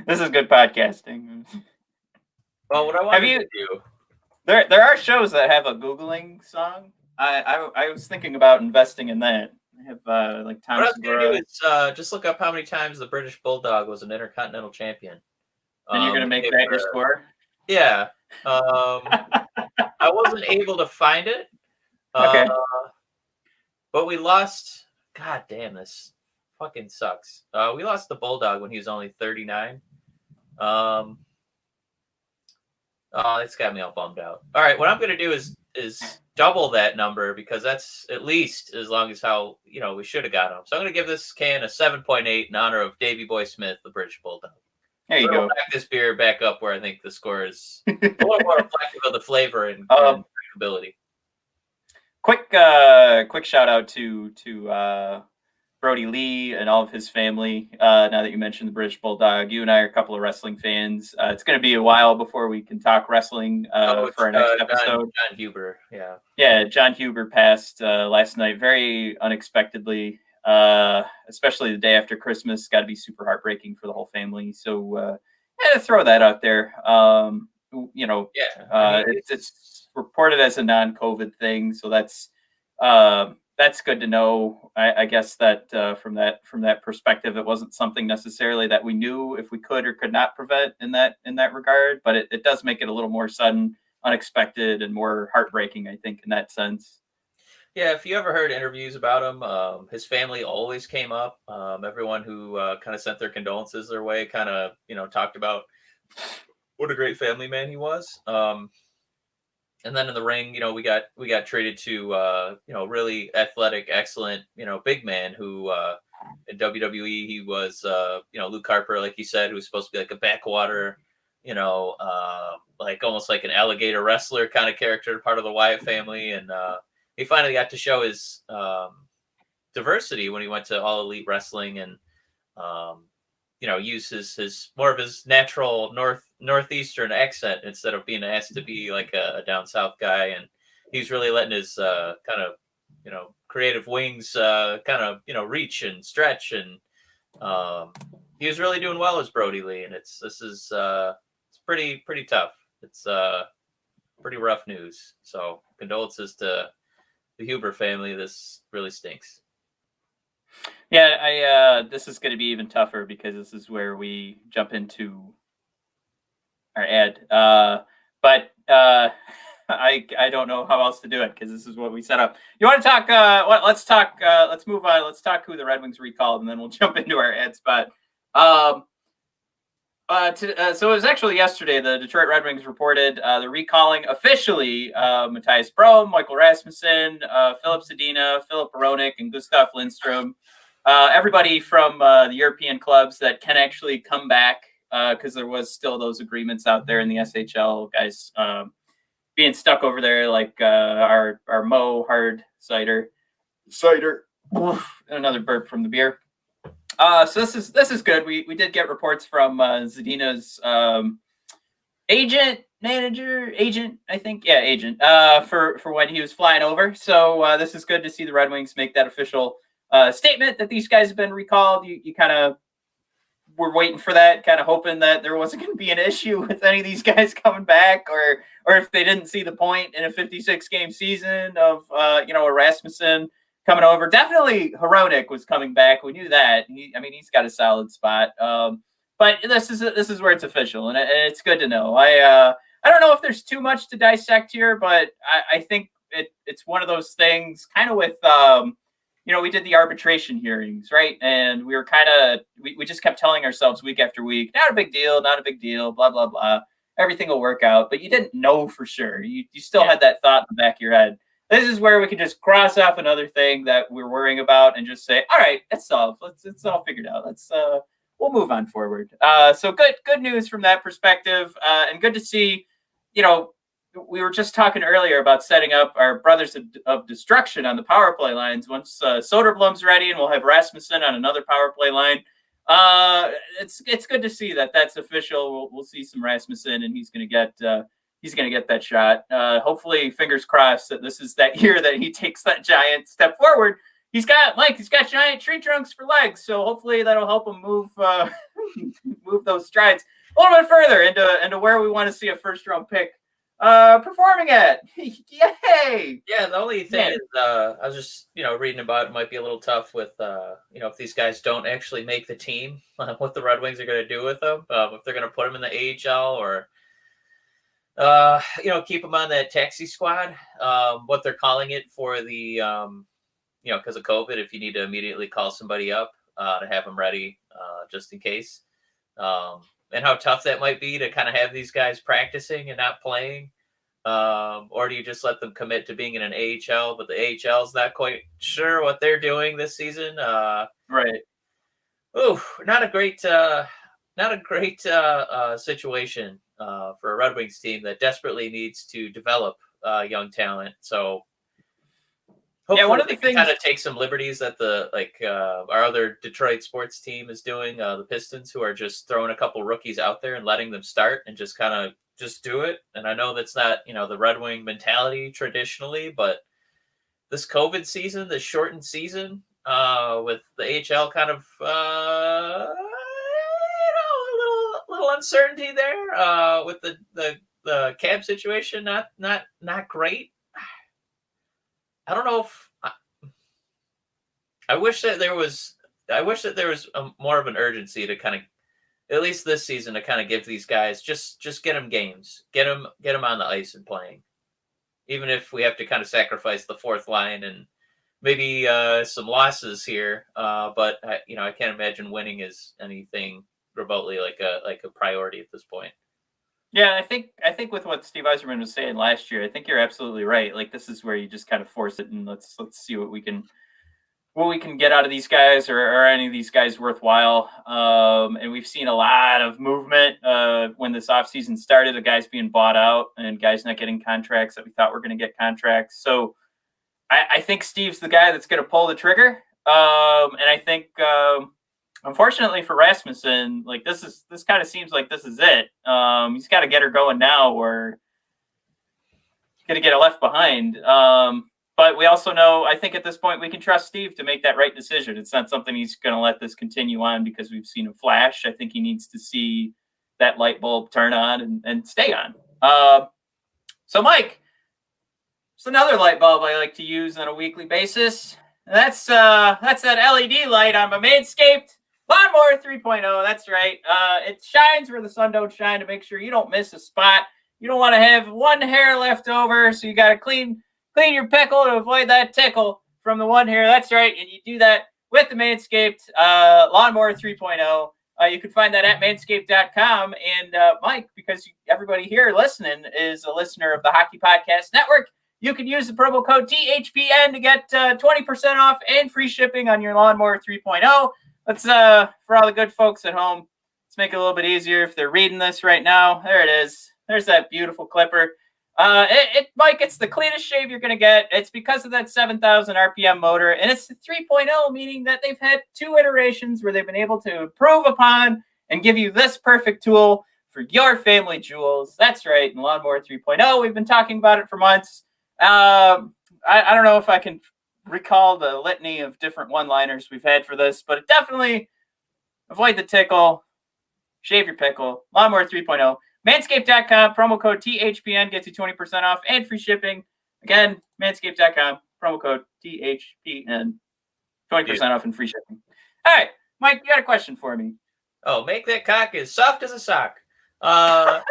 this is good podcasting. Well, what I want to do, there are shows that have a Googling song. I was thinking about investing in that. I have like Tom. What I was going to do is just look up how many times the British Bulldog was an Intercontinental Champion. And you're going to make that your score? Yeah. I wasn't able to find it. Okay. But we lost. God damn, this fucking sucks. We lost the Bulldog when he was only 39. Oh, it's got me all bummed out. All right, what I'm gonna do is double that number because that's at least as long as how we should have got him. So I'm gonna give this can a 7.8 in honor of Davy Boy Smith, the British Bulldog. There you go. Back this beer back up where I think the score is a little more reflective of the flavor and drinkability. Quick shout out to Brody Lee and all of his family. Now that you mentioned the British Bulldog, you and I are a couple of wrestling fans. It's going to be a while before we can talk wrestling for our next episode. John Huber, yeah. Yeah, John Huber passed last night very unexpectedly, especially the day after Christmas. Got to be super heartbreaking for the whole family. So I had to throw that out there. It's reported as a non-COVID thing, so that's good to know. I guess that from that perspective, it wasn't something necessarily that we knew if we could or could not prevent in that regard, but it does make it a little more sudden, unexpected, and more heartbreaking, I think, in that sense. Yeah, if you ever heard interviews about him, his family always came up. Everyone who kind of sent their condolences their way kind of talked about what a great family man he was. And then in the ring, we got traded to really athletic, excellent, big man who in WWE he was Luke Harper, like you said, who was supposed to be like a backwater, like almost like an alligator wrestler kind of character, part of the Wyatt family, and he finally got to show his diversity when he went to All Elite Wrestling and use his more of his natural northeastern accent instead of being asked to be like a down south guy, and he's really letting his kind of creative wings reach and stretch, and he was really doing well as Brody Lee, and it's pretty tough. It's pretty rough news. So condolences to the Huber family. This really stinks. Yeah, this is going to be even tougher because this is where we jump into our ad. But I don't know how else to do it because this is what we set up. You want to talk? Let's talk. Let's move on. Let's talk who the Red Wings recalled, and then we'll jump into our ad spot. So it was actually yesterday. The Detroit Red Wings reported the recalling officially Matthias Brome, Michael Rasmussen, Philip Zadina, Philip Hronek, and Gustav Lindstrom. Everybody from the European clubs that can actually come back because there was still those agreements out there in the SHL guys being stuck over there, like our Mo Hard cider, another burp from the beer. So this is good. We did get reports from Zadina's agent, I think, agent for when he was flying over. So this is good to see the Red Wings make that official statement that these guys have been recalled. You kind of were waiting for that, kind of hoping that there wasn't going to be an issue with any of these guys coming back, or if they didn't see the point in a 56 game season of a Rasmussen coming over. Definitely Hronek was coming back. We knew that. He's got a solid spot. But this is where it's official, and it's good to know. I don't know if there's too much to dissect here, but I think it's one of those things kind of with we did the arbitration hearings, right? And we were we just kept telling ourselves week after week, not a big deal, blah, blah, blah. Everything will work out. But you didn't know for sure. You still had that thought in the back of your head. This is where we can just cross off another thing that we're worrying about and just say, all right, it's solved. It's all figured out. We'll move on forward. So good news from that perspective. And good to see, we were just talking earlier about setting up our Brothers of Destruction on the power play lines. Once Soderblom's ready and we'll have Rasmussen on another power play line. It's good to see that that's official. We'll see some Rasmussen, and he's going to get that shot. Hopefully, fingers crossed that this is that year that he takes that giant step forward. He's got giant tree trunks for legs, so hopefully that'll help him move those strides a little bit further into where we want to see a first round pick performing at. Yay! Yeah, the only thing is, I was just reading about it might be a little tough with if these guys don't actually make the team, what the Red Wings are going to do with them, if they're going to put them in the AHL or keep them on that taxi squad, what they're calling it for the because of COVID, if you need to immediately call somebody up to have them ready just in case. And how tough that might be to kind of have these guys practicing and not playing. Or do you just let them commit to being in an AHL, but the AHL is not quite sure what they're doing this season? Right. Ooh, not a great situation for a Red Wings team that desperately needs to develop young talent. So hopefully one of they the can things kind of take some liberties that our other Detroit sports team is doing, the Pistons, who are just throwing a couple rookies out there and letting them start and just kind of just do it. And I know that's not, the Red Wing mentality traditionally, but this COVID season, this shortened season, with the AHL kind of, a little uncertainty there, with the cap situation, not great. I don't know if I wish that there was more of an urgency to kind of, at least this season, to kind of give these guys just get them games, get them on the ice and playing, even if we have to kind of sacrifice the fourth line and maybe some losses here. But I can't imagine winning is anything remotely like a priority at this point. Yeah, I think with what Steve Yzerman was saying last year, I think you're absolutely right. Like, this is where you just kind of force it, and let's see what we can get out of these guys, or any of these guys worthwhile. And we've seen a lot of movement when this offseason started, the guys being bought out and guys not getting contracts that we thought were going to get contracts. So I think Steve's the guy that's going to pull the trigger. And I think unfortunately for Rasmussen, like this kind of seems like this is it. He's got to get her going now, or he's going to get her left behind. But we also know, I think at this point, we can trust Steve to make that right decision. It's not something he's going to let this continue on because we've seen a flash. I think he needs to see that light bulb turn on and stay on. So, Mike, it's another light bulb I like to use on a weekly basis. That's that LED light on my Manscaped Lawnmower 3.0. That's right. It shines where the sun don't shine to make sure you don't miss a spot. You don't want to have one hair left over, so you got to clean your pickle to avoid that tickle from the one hair. That's right. And you do that with the Manscaped Lawnmower 3.0. You can find that at manscaped.com. And Mike, because everybody here listening is a listener of the Hockey Podcast Network, you can use the promo code THPN to get 20% off and free shipping on your Lawnmower 3.0. Let's, for all the good folks at home, let's make it a little bit easier if they're reading this right now. There it is. There's that beautiful clipper. Mike, it's the cleanest shave you're going to get. It's because of that 7,000 RPM motor, and it's the 3.0, meaning that they've had 2 iterations where they've been able to improve upon and give you this perfect tool for your family jewels. That's right, in Lawnmower 3.0. We've been talking about it for months. I don't know if I can recall the litany of different one-liners we've had for this, but definitely avoid the tickle, shave your pickle, Lawnmower 3.0. Manscaped.com, promo code THPN gets you 20% off and free shipping. Again, Manscaped.com, promo code THPN, 20% off and free shipping. All right, Mike, you got a question for me. Oh, make that cock as soft as a sock. I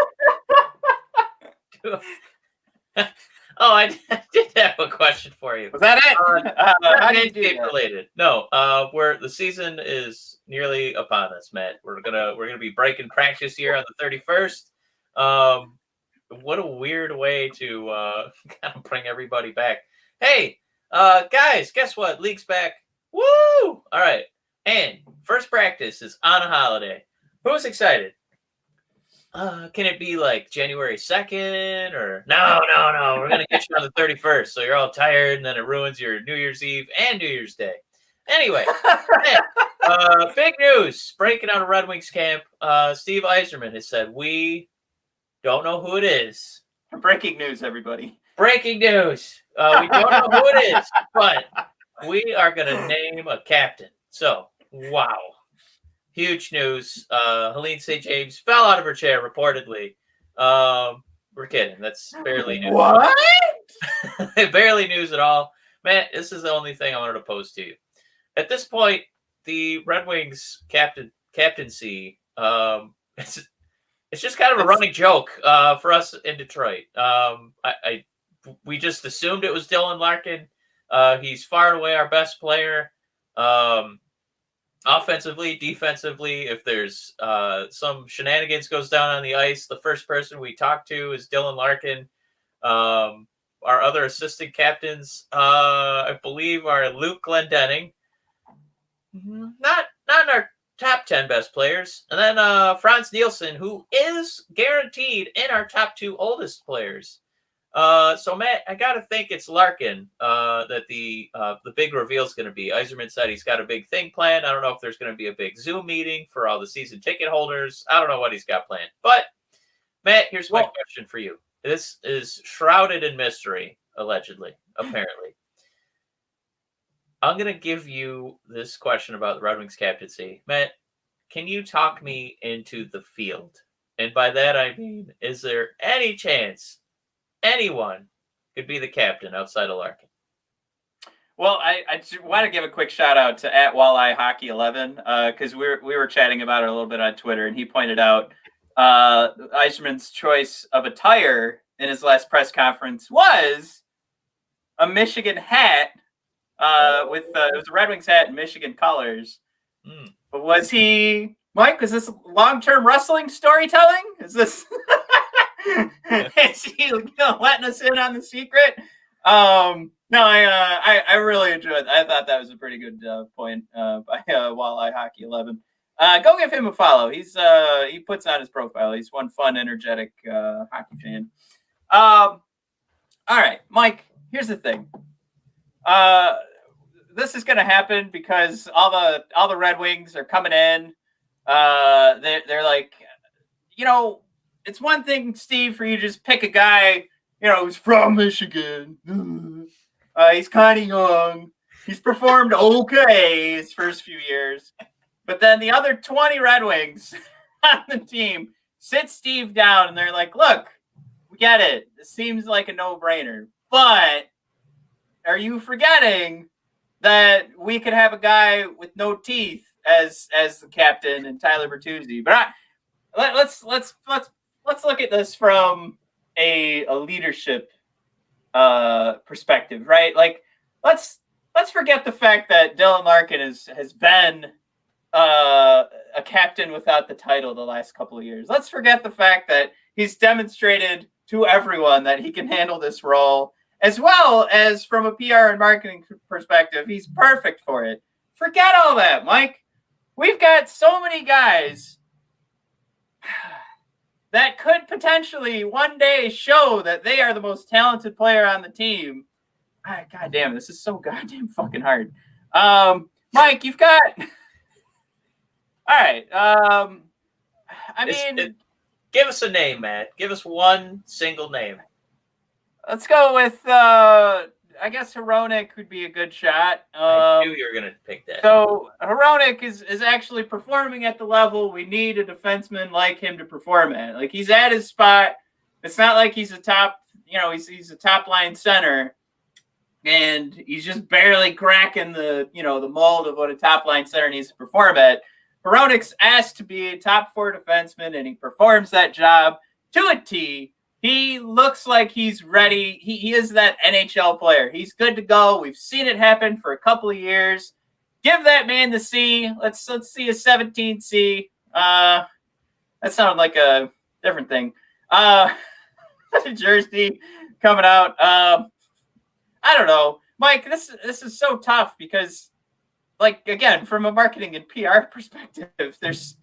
did have a question for you. Was that it? How do you do that? Related? No. Where the season is nearly upon us, Matt. We're gonna be breaking practice here on the 31st. What a weird way to kind of bring everybody back. Hey, guys, guess what? League's back. Woo! All right. And first practice is on a holiday. Who's excited? Can it be like January 2nd or no? We're going to get you on the 31st. So you're all tired and then it ruins your New Year's Eve and New Year's Day. Anyway, big news breaking out of Red Wings camp. Steve Yzerman has said, we don't know who it is. Breaking news, everybody. Breaking news. We don't know who it is, but we are going to name a captain. So, wow. Huge news. Helene St. James fell out of her chair, reportedly. We're kidding. That's barely news. What? Barely news at all. Matt, this is the only thing I wanted to pose to you. At this point, the Red Wings captaincy, it's just kind of a running joke for us in Detroit. We just assumed it was Dylan Larkin. He's far and away our best player. Offensively, defensively, if there's some shenanigans goes down on the ice, the first person we talk to is Dylan Larkin. Our other assistant captains, I believe, are Luke Glendenning. Not in our top 10 best players. And then Franz Nielsen, who is guaranteed in our top 2 oldest players. So Matt, I gotta think it's Larkin that the big reveal is going to be. Yzerman said he's got a big thing planned. I don't know if there's going to be a big Zoom meeting for all the season ticket holders. I don't know what he's got planned. But Matt, here's my question for you. This is shrouded in mystery, allegedly, apparently. I'm going to give you this question about the Red Wings captaincy. Matt, can you talk me into the field? And by that I mean, is there any chance anyone could be the captain outside of Larkin? Well, I just want to give a quick shout out to @WallEyeHockey11 because we were chatting about it a little bit on Twitter, and he pointed out Yzerman's choice of attire in his last press conference was a Michigan hat with it was a Red Wings hat in Michigan colors. But was he, Mike? Was this long-term wrestling storytelling? Is this? Is he letting us in on the secret? No, I really enjoyed it. I thought that was a pretty good point by Walleye Hockey 11. Go give him a follow. He puts on his profile. He's one fun, energetic hockey fan. All right, Mike. Here's the thing. This is going to happen because all the Red Wings are coming in. They're like, it's one thing, Steve, for you to just pick a guy, who's from Michigan. He's kind of young. He's performed okay his first few years. But then the other 20 Red Wings on the team sit Steve down, and they're like, look, we get it. This seems like a no-brainer. But are you forgetting that we could have a guy with no teeth as the captain and Tyler Bertuzzi? But let's look at this from a leadership perspective, right? Like, let's forget the fact that Dylan Larkin has been a captain without the title the last couple of years. Let's forget the fact that he's demonstrated to everyone that he can handle this role, as well as from a PR and marketing perspective, he's perfect for it. Forget all that, Mike. We've got so many guys that could potentially one day show that they are the most talented player on the team. God damn, this is so goddamn fucking hard. Mike, you've got... All right. Give us a name, Matt. Give us one single name. Let's go with, I guess Hronek would be a good shot. I knew you were going to pick that. So Hronek is actually performing at the level we need a defenseman like him to perform at. Like, he's at his spot. It's not like he's a top, he's a top line center, and he's just barely cracking the mold of what a top line center needs to perform at. Hronek's asked to be a top 4 defenseman, and he performs that job to a T. He looks like he's ready. He is that NHL player. He's good to go. We've seen it happen for a couple of years. Give that man the C. Let's see a 17 C. That sounded like a different thing. Jersey coming out. I don't know, Mike. This is so tough because, like, again, from a marketing and PR perspective, there's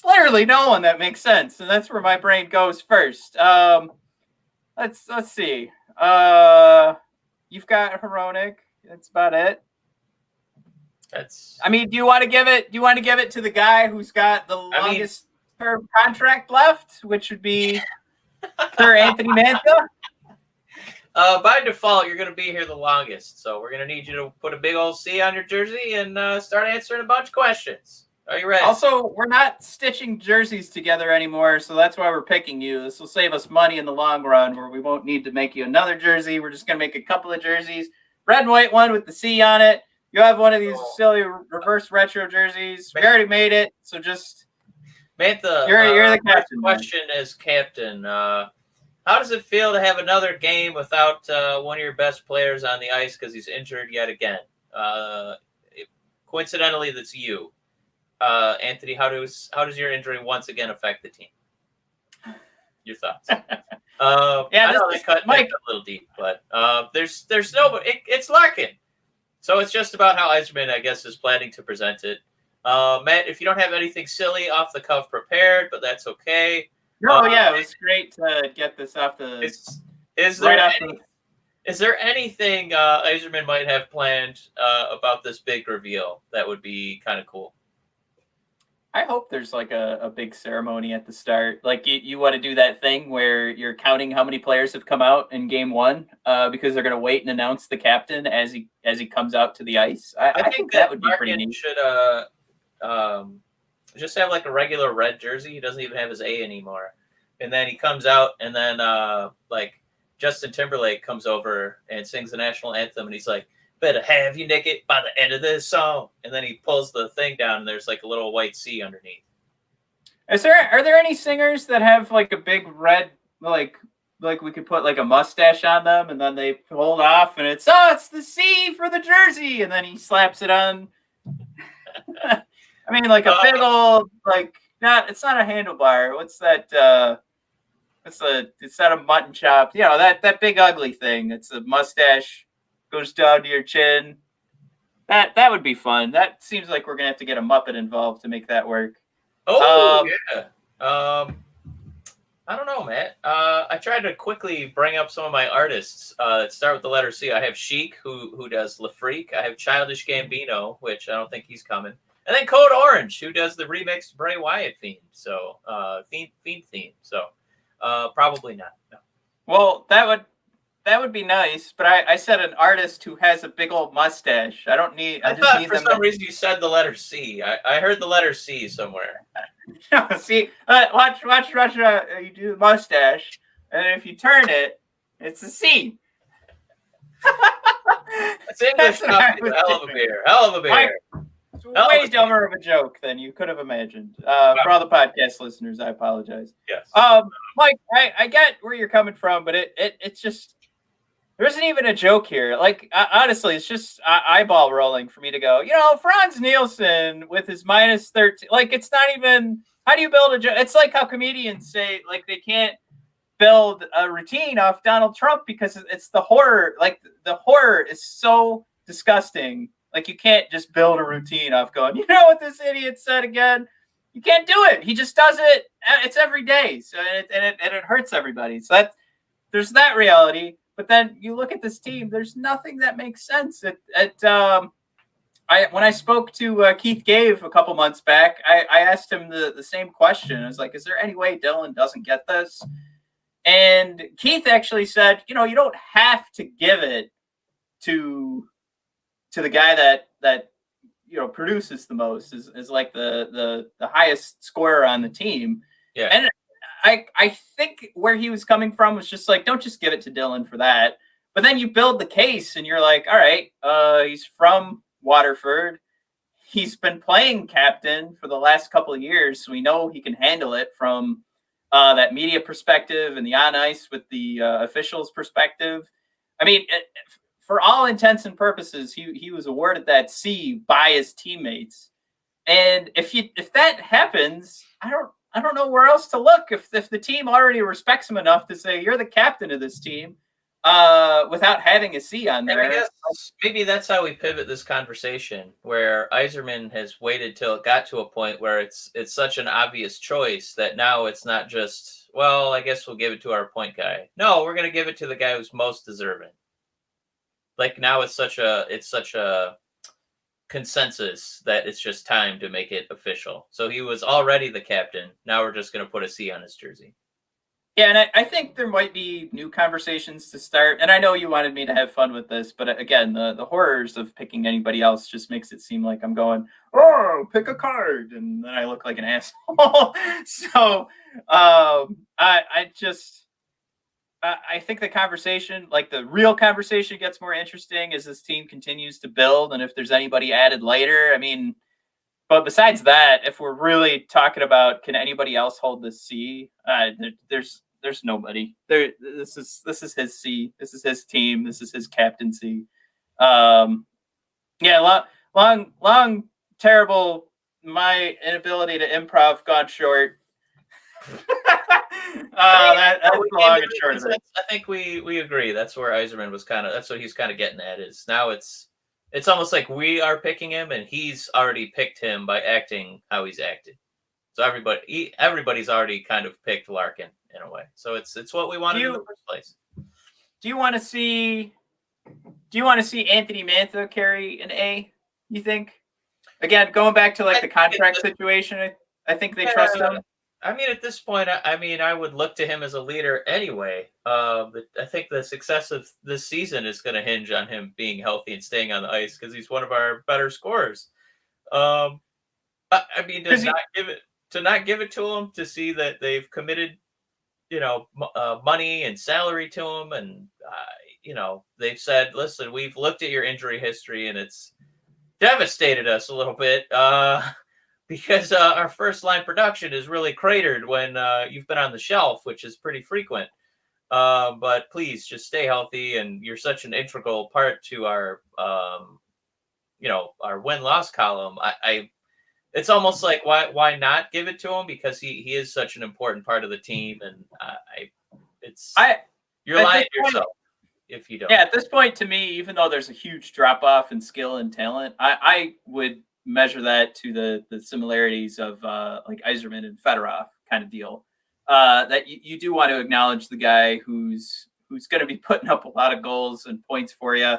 literally no one that makes sense, and that's where my brain goes first. Let's see. You've got Hronek. That's about it. Do you want to give it? Do you want to give it to the guy who's got the longest term contract left, which would be Sir Anthony Mantha? By default, you're going to be here the longest, so we're going to need you to put a big old C on your jersey and start answering a bunch of questions. Are you ready? Also, we're not stitching jerseys together anymore, so that's why we're picking you. This will save us money in the long run, where we won't need to make you another jersey. We're just going to make a couple of jerseys. Red and white one with the C on it. You have one of these silly reverse retro jerseys. We already made it, so just... Mantha, you're the captain. Question as captain. How does it feel to have another game without one of your best players on the ice because he's injured yet again? Coincidentally, that's you, Anthony. How does your injury once again affect the team? Your thoughts? I know they cut a little deep, but there's no. It's Larkin, so it's just about how Yzerman, I guess, is planning to present it. Matt, if you don't have anything silly off the cuff prepared, but that's okay. No, it was great to get this off the. Is there anything Yzerman might have planned about this big reveal that would be kind of cool? I hope there's like a big ceremony at the start. Like you want to do that thing where you're counting how many players have come out in game one because they're going to wait and announce the captain as he comes out to the ice. I think that would be pretty neat. Should just have like a regular red jersey. He doesn't even have his A anymore. And then he comes out and then like Justin Timberlake comes over and sings the national anthem and he's like, better have you naked by the end of this song. And then he pulls the thing down and there's like a little white C underneath. Are there any singers that have like a big red, like we could put like a mustache on them and then they pull it off and it's the C for the jersey. And then he slaps it on. I mean, like a big old, like, it's not a handlebar. What's that? It's not a mutton chop. You know, that big ugly thing. It's a mustache, goes down to your chin. That would be fun. That seems like we're going to have to get a Muppet involved to make that work. Oh, yeah. I don't know, Matt. I tried to quickly bring up some of my artists that start with the letter C. I have Chic, who does Le Freak. I have Childish Gambino, which I don't think he's coming. And then Code Orange, who does the remixed Bray Wyatt theme. So, theme. So, probably not. No. Well, that would be nice, but I said an artist who has a big old mustache. I thought for some reason you said the letter C. I heard the letter C somewhere. No, see, watch Russia. You do the mustache, and if you turn it, it's a C. It's English enough. Hell of a beer. It's way dumber of a joke than you could have imagined. For all the podcast listeners, I apologize. Yes. Mike, I get where you're coming from, but it's just there isn't even a joke here. Like honestly, it's just eyeball rolling for me to go. Franz Nielsen with his minus 13. Like it's not even. How do you build a joke? It's like how comedians say like they can't build a routine off Donald Trump because it's the horror. Like the horror is so disgusting. Like you can't just build a routine off going, you know what this idiot said again? You can't do it. He just does it. It's every day. So it hurts everybody. So there's that reality. But then you look at this team, there's nothing that makes sense. When I spoke to Keith Gave a couple months back, I asked him the same question. I was like, is there any way Dylan doesn't get this? And Keith actually said, you don't have to give it to the guy that produces the most, is like the highest scorer on the team. Yeah. And I think where he was coming from was just like, don't just give it to Dylan for that. But then you build the case and you're like, all right, he's from Waterford. He's been playing captain for the last couple of years. So we know he can handle it from that media perspective and the on ice with the officials perspective. I mean, for all intents and purposes, he was awarded that C by his teammates. And if that happens, I don't know where else to look. If the team already respects him enough to say you're the captain of this team, without having a C on there. And I guess maybe that's how we pivot this conversation, where Yzerman has waited till it got to a point where it's such an obvious choice that now it's not just, well, I guess we'll give it to our point guy. No, we're going to give it to the guy who's most deserving. Like now it's such a consensus that it's just time to make it official. So he was already the captain. Now we're just going to put a C on his jersey. Yeah, and I think there might be new conversations to start. And I know you wanted me to have fun with this, but again, the horrors of picking anybody else just makes it seem like I'm going, oh, pick a card, and then I look like an asshole. So I think the conversation, like the real conversation, gets more interesting as this team continues to build, and if there's anybody added later. I mean, but besides that, if we're really talking about can anybody else hold this C, there's There's nobody there. This is his C. This is his team. This is his captaincy. Yeah, long, terrible. My inability to improv gone short. That's the long and short of it. I think we agree. That's where Yzerman was that's what he's kind of getting at. Is now it's almost like we are picking him, and he's already picked him by acting how he's acted. So everybody's already kind of picked Larkin in a way. So it's what we wanted in the first place. Do you want to see Anthony Mantha carry an A? You think? Again, going back to like the contract situation, I think they trust him. I mean, at this point, I would look to him as a leader anyway. But I think the success of this season is going to hinge on him being healthy and staying on the ice because he's one of our better scorers. I mean, to not give it to him, to see that they've committed, money and salary to him, and they've said, listen, we've looked at your injury history and it's devastated us a little bit. Because our first line production is really cratered when you've been on the shelf, which is pretty frequent. But please just stay healthy, and you're such an integral part to our, our win-loss column. It's almost like why not give it to him, because he is such an important part of the team, and you're lying to yourself if you don't. Yeah, at this point, to me, even though there's a huge drop-off in skill and talent, I would measure that to the similarities of like Yzerman and Fedorov kind of deal. That you do want to acknowledge the guy who's going to be putting up a lot of goals and points for you.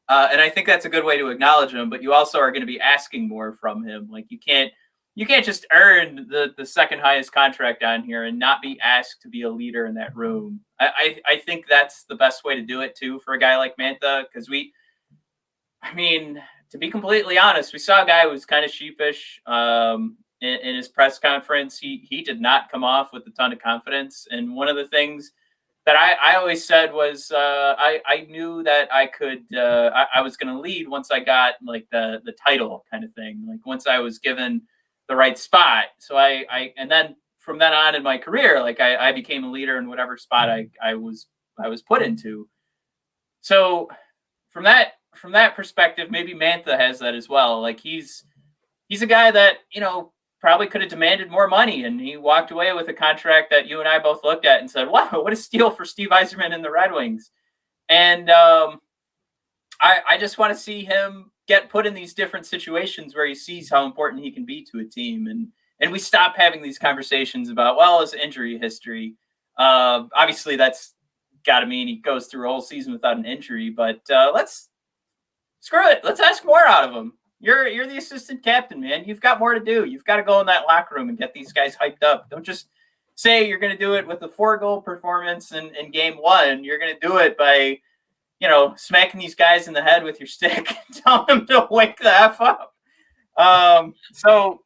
And I think that's a good way to acknowledge him, but you also are going to be asking more from him. Like you can't just earn the second highest contract on here and not be asked to be a leader in that room. I think that's the best way to do it too for a guy like Mantha, because to be completely honest, we saw a guy who was kind of sheepish in his press conference. He did not come off with a ton of confidence. And one of the things that I always said was I knew that I could I was going to lead once I got like the title kind of thing, like once I was given the right spot. So and then from then on in my career, like I became a leader in whatever spot I was put into. So from that perspective, maybe Mantha has that as well. Like he's a guy that, probably could have demanded more money, and he walked away with a contract that you and I both looked at and said, wow, what a steal for Steve Yzerman and the Red Wings. And I just want to see him get put in these different situations where he sees how important he can be to a team. And we stop having these conversations about, well, his injury history. Obviously that's got to mean he goes through a whole season without an injury, but screw it. Let's ask more out of him. You're the assistant captain, man. You've got more to do. You've got to go in that locker room and get these guys hyped up. Don't just say you're going to do it with a 4-goal performance in game 1. You're going to do it by, smacking these guys in the head with your stick and telling them to wake the F up. So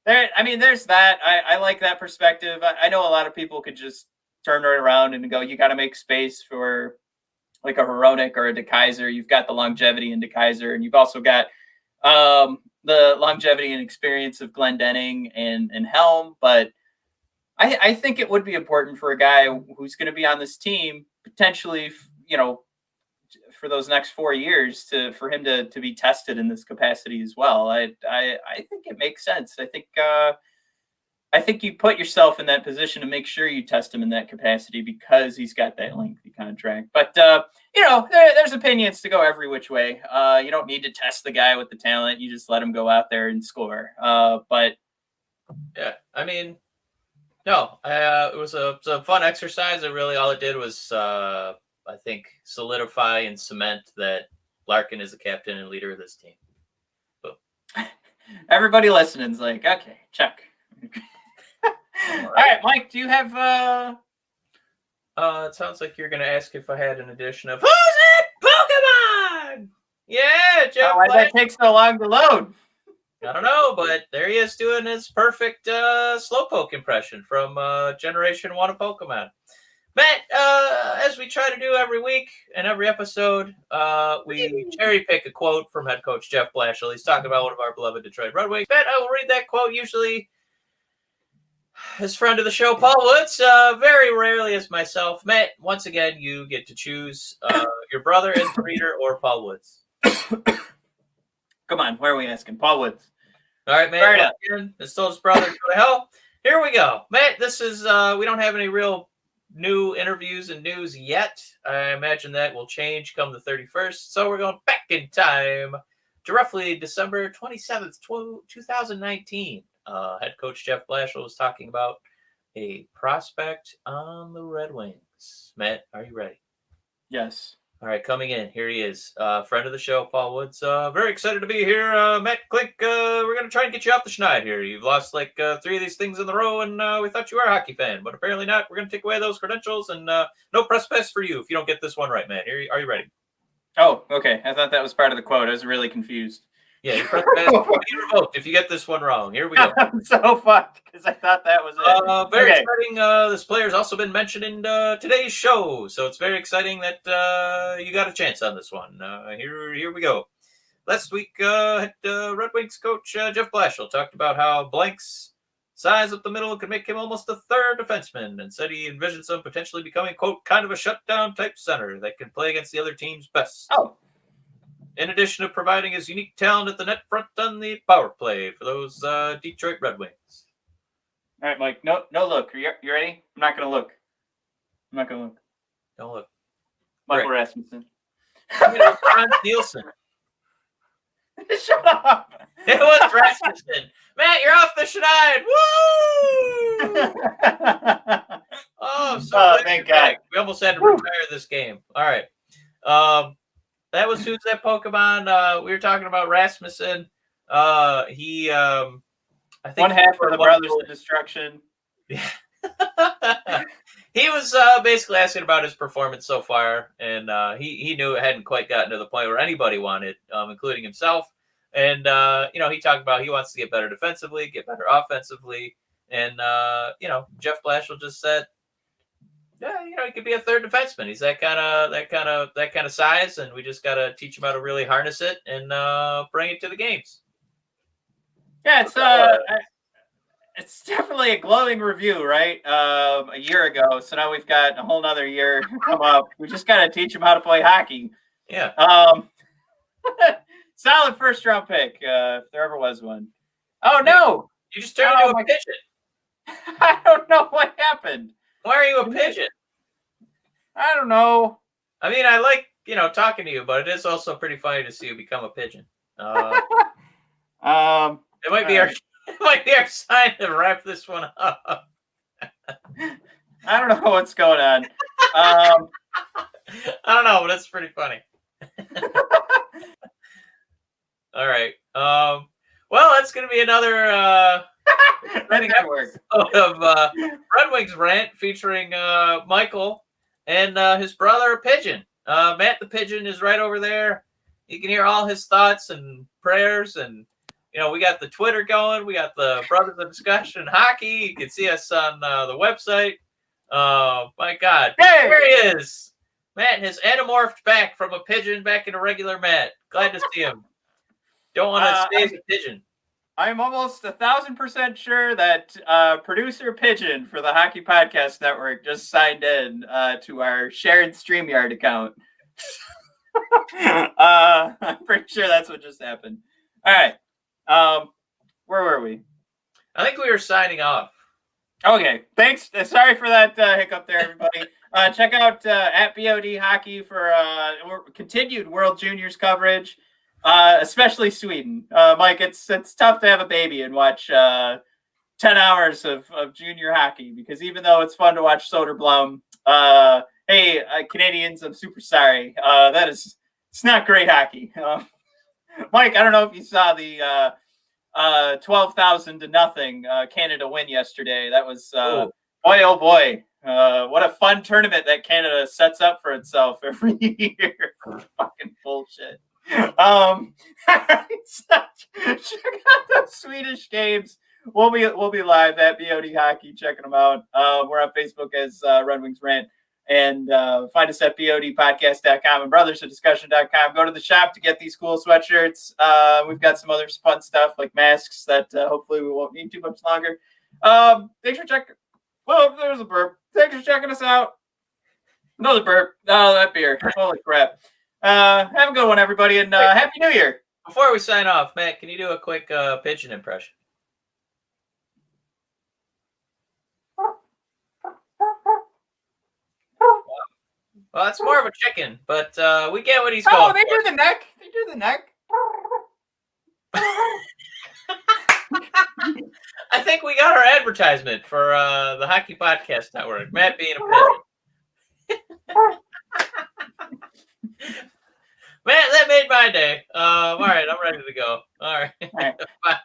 there's that. I like that perspective. I know a lot of people could just turn right around and go, you got to make space for like a Hronek or a DeKaiser. You've got the longevity in DeKaiser, and you've also got the longevity and experience of Glendening and Helm. But I think it would be important for a guy who's going to be on this team potentially, for those next 4 years for him to be tested in this capacity as well. I think it makes sense. I think you put yourself in that position to make sure you test him in that capacity because he's got that lengthy contract. But, there's opinions to go every which way. You don't need to test the guy with the talent. You just let him go out there and score. But yeah, no, it was a fun exercise. All it did was, I think, solidify and cement that Larkin is the captain and leader of this team. Boom. Everybody listening's like, okay, check. All right, Mike, do you have it sounds like you're gonna ask if I had an edition of Who's It Pokemon? Yeah, Jeff. Why'd that take so long to load? I don't know, but there he is doing his perfect Slowpoke impression from Generation 1 of Pokemon. Matt, as we try to do every week and every episode, we cherry pick a quote from head coach Jeff Blashill. He's talking about one of our beloved Detroit Red Wings. Matt, I will read that quote. Usually his friend of the show, Paul Woods, very rarely as myself. Matt, once again, you get to choose your brother as the reader or Paul Woods. Come on, where are we asking? Paul Woods. All right, Matt. It's still his brother. Go to hell. Here we go. Matt, this is, we don't have any real new interviews and news yet. I imagine that will change come the 31st. So we're going back in time to roughly December 27th, 2019. Head coach Jeff Blashill was talking about a prospect on the Red Wings. Matt, are you ready? Yes. All right, coming in. Here he is. Friend of the show, Paul Woods. Very excited to be here. Matt Klink, we're going to try and get you off the schneid here. You've lost like 3 of these things in a row, and we thought you were a hockey fan, but apparently not. We're going to take away those credentials, and no press pass for you if you don't get this one right, Matt. Are you ready? Oh, okay. I thought that was part of the quote. I was really confused. Yeah, your press pass will be revoked if you get this one wrong. Here we go. I'm so fucked because I thought that was it. Very exciting. This player's also been mentioned in today's show, so it's very exciting that you got a chance on this one. Here we go. Last week, Red Wings coach Jeff Blashill talked about how Blank's size up the middle could make him almost a third defenseman, and said he envisions him potentially becoming, quote, kind of a shutdown type center that can play against the other team's best. Oh. In addition to providing his unique talent at the net front on the power play for those Detroit Red Wings. All right, Mike. No look. You ready? I'm not going to look. Don't look. Michael Rasmussen. Franz Nielsen. Shut up. It was Rasmussen. Matt, you're off the schneid. Woo! I'm so thank God. We almost had to retire this game. All right. That was who's that Pokemon? We were talking about Rasmussen. He, I think one half of the Brothers of Destruction. Yeah. He was basically asking about his performance so far, and he knew it hadn't quite gotten to the point where anybody wanted, including himself. And he talked about he wants to get better defensively, get better offensively, and Jeff Blashill just said, yeah, he could be a third defenseman. He's that kind of size, and we just got to teach him how to really harness it and bring it to the games. Yeah, it's definitely a glowing review, right? A year ago, so now we've got a whole nother year come up. We just got to teach him how to play hockey. Yeah. Solid first round pick, if there ever was one. Oh no! You just turned into a pigeon. I don't know what happened. Why are you a pigeon? I don't know. I mean, I like, talking to you, but it is also pretty funny to see you become a pigeon. It might be our sign to wrap this one up. I don't know what's going on. I don't know, but it's pretty funny. All right. Well, that's going to be another work. Of Red Wings Rant featuring Michael and his brother Pigeon. Matt the Pigeon is right over there. You can hear all his thoughts and prayers, and we got the Twitter going. We got the Brothers of Discussion Hockey. You can see us on the website. My God, hey! There he is. Matt has anamorphed back from a pigeon back into regular Matt. Glad to see him. Don't want to stay as a pigeon. I'm almost 1,000% sure that producer Pigeon for the Hockey Podcast Network just signed in to our shared StreamYard account. I'm pretty sure that's what just happened. All right. Where were we? I think we were signing off. Okay. Thanks. Sorry for that hiccup there, everybody. Check out at BOD Hockey for continued World Juniors coverage. Especially Sweden. Mike, it's tough to have a baby and watch 10 hours of junior hockey, because even though it's fun to watch Soderblom, hey, Canadians, I'm super sorry. It's not great hockey. Mike, I don't know if you saw the 12,000-0 Canada win yesterday. That was boy, oh boy. What a fun tournament that Canada sets up for itself every year. Fucking bullshit. Check out those Swedish games. We'll be live at BOD Hockey, checking them out. We're on Facebook as Red Wings Rant, and find us at bodpodcast.com and brothersofdiscussion.com. Go to the shop to get these cool sweatshirts. We've got some other fun stuff like masks that hopefully we won't need too much longer. Thanks for checking. Well, there's a burp. Thanks for checking us out. Another burp. Oh, that beer. Holy crap. Have a good one, everybody, and Happy New Year. Before we sign off, Matt, can you do a quick pigeon impression? Well, it's more of a chicken, but we get what he's going Oh, they do the neck. They do the neck. I think we got our advertisement for the Hockey Podcast Network. Matt being a pigeon. Man, that made my day. All right, I'm ready to go. All right. All right. Bye.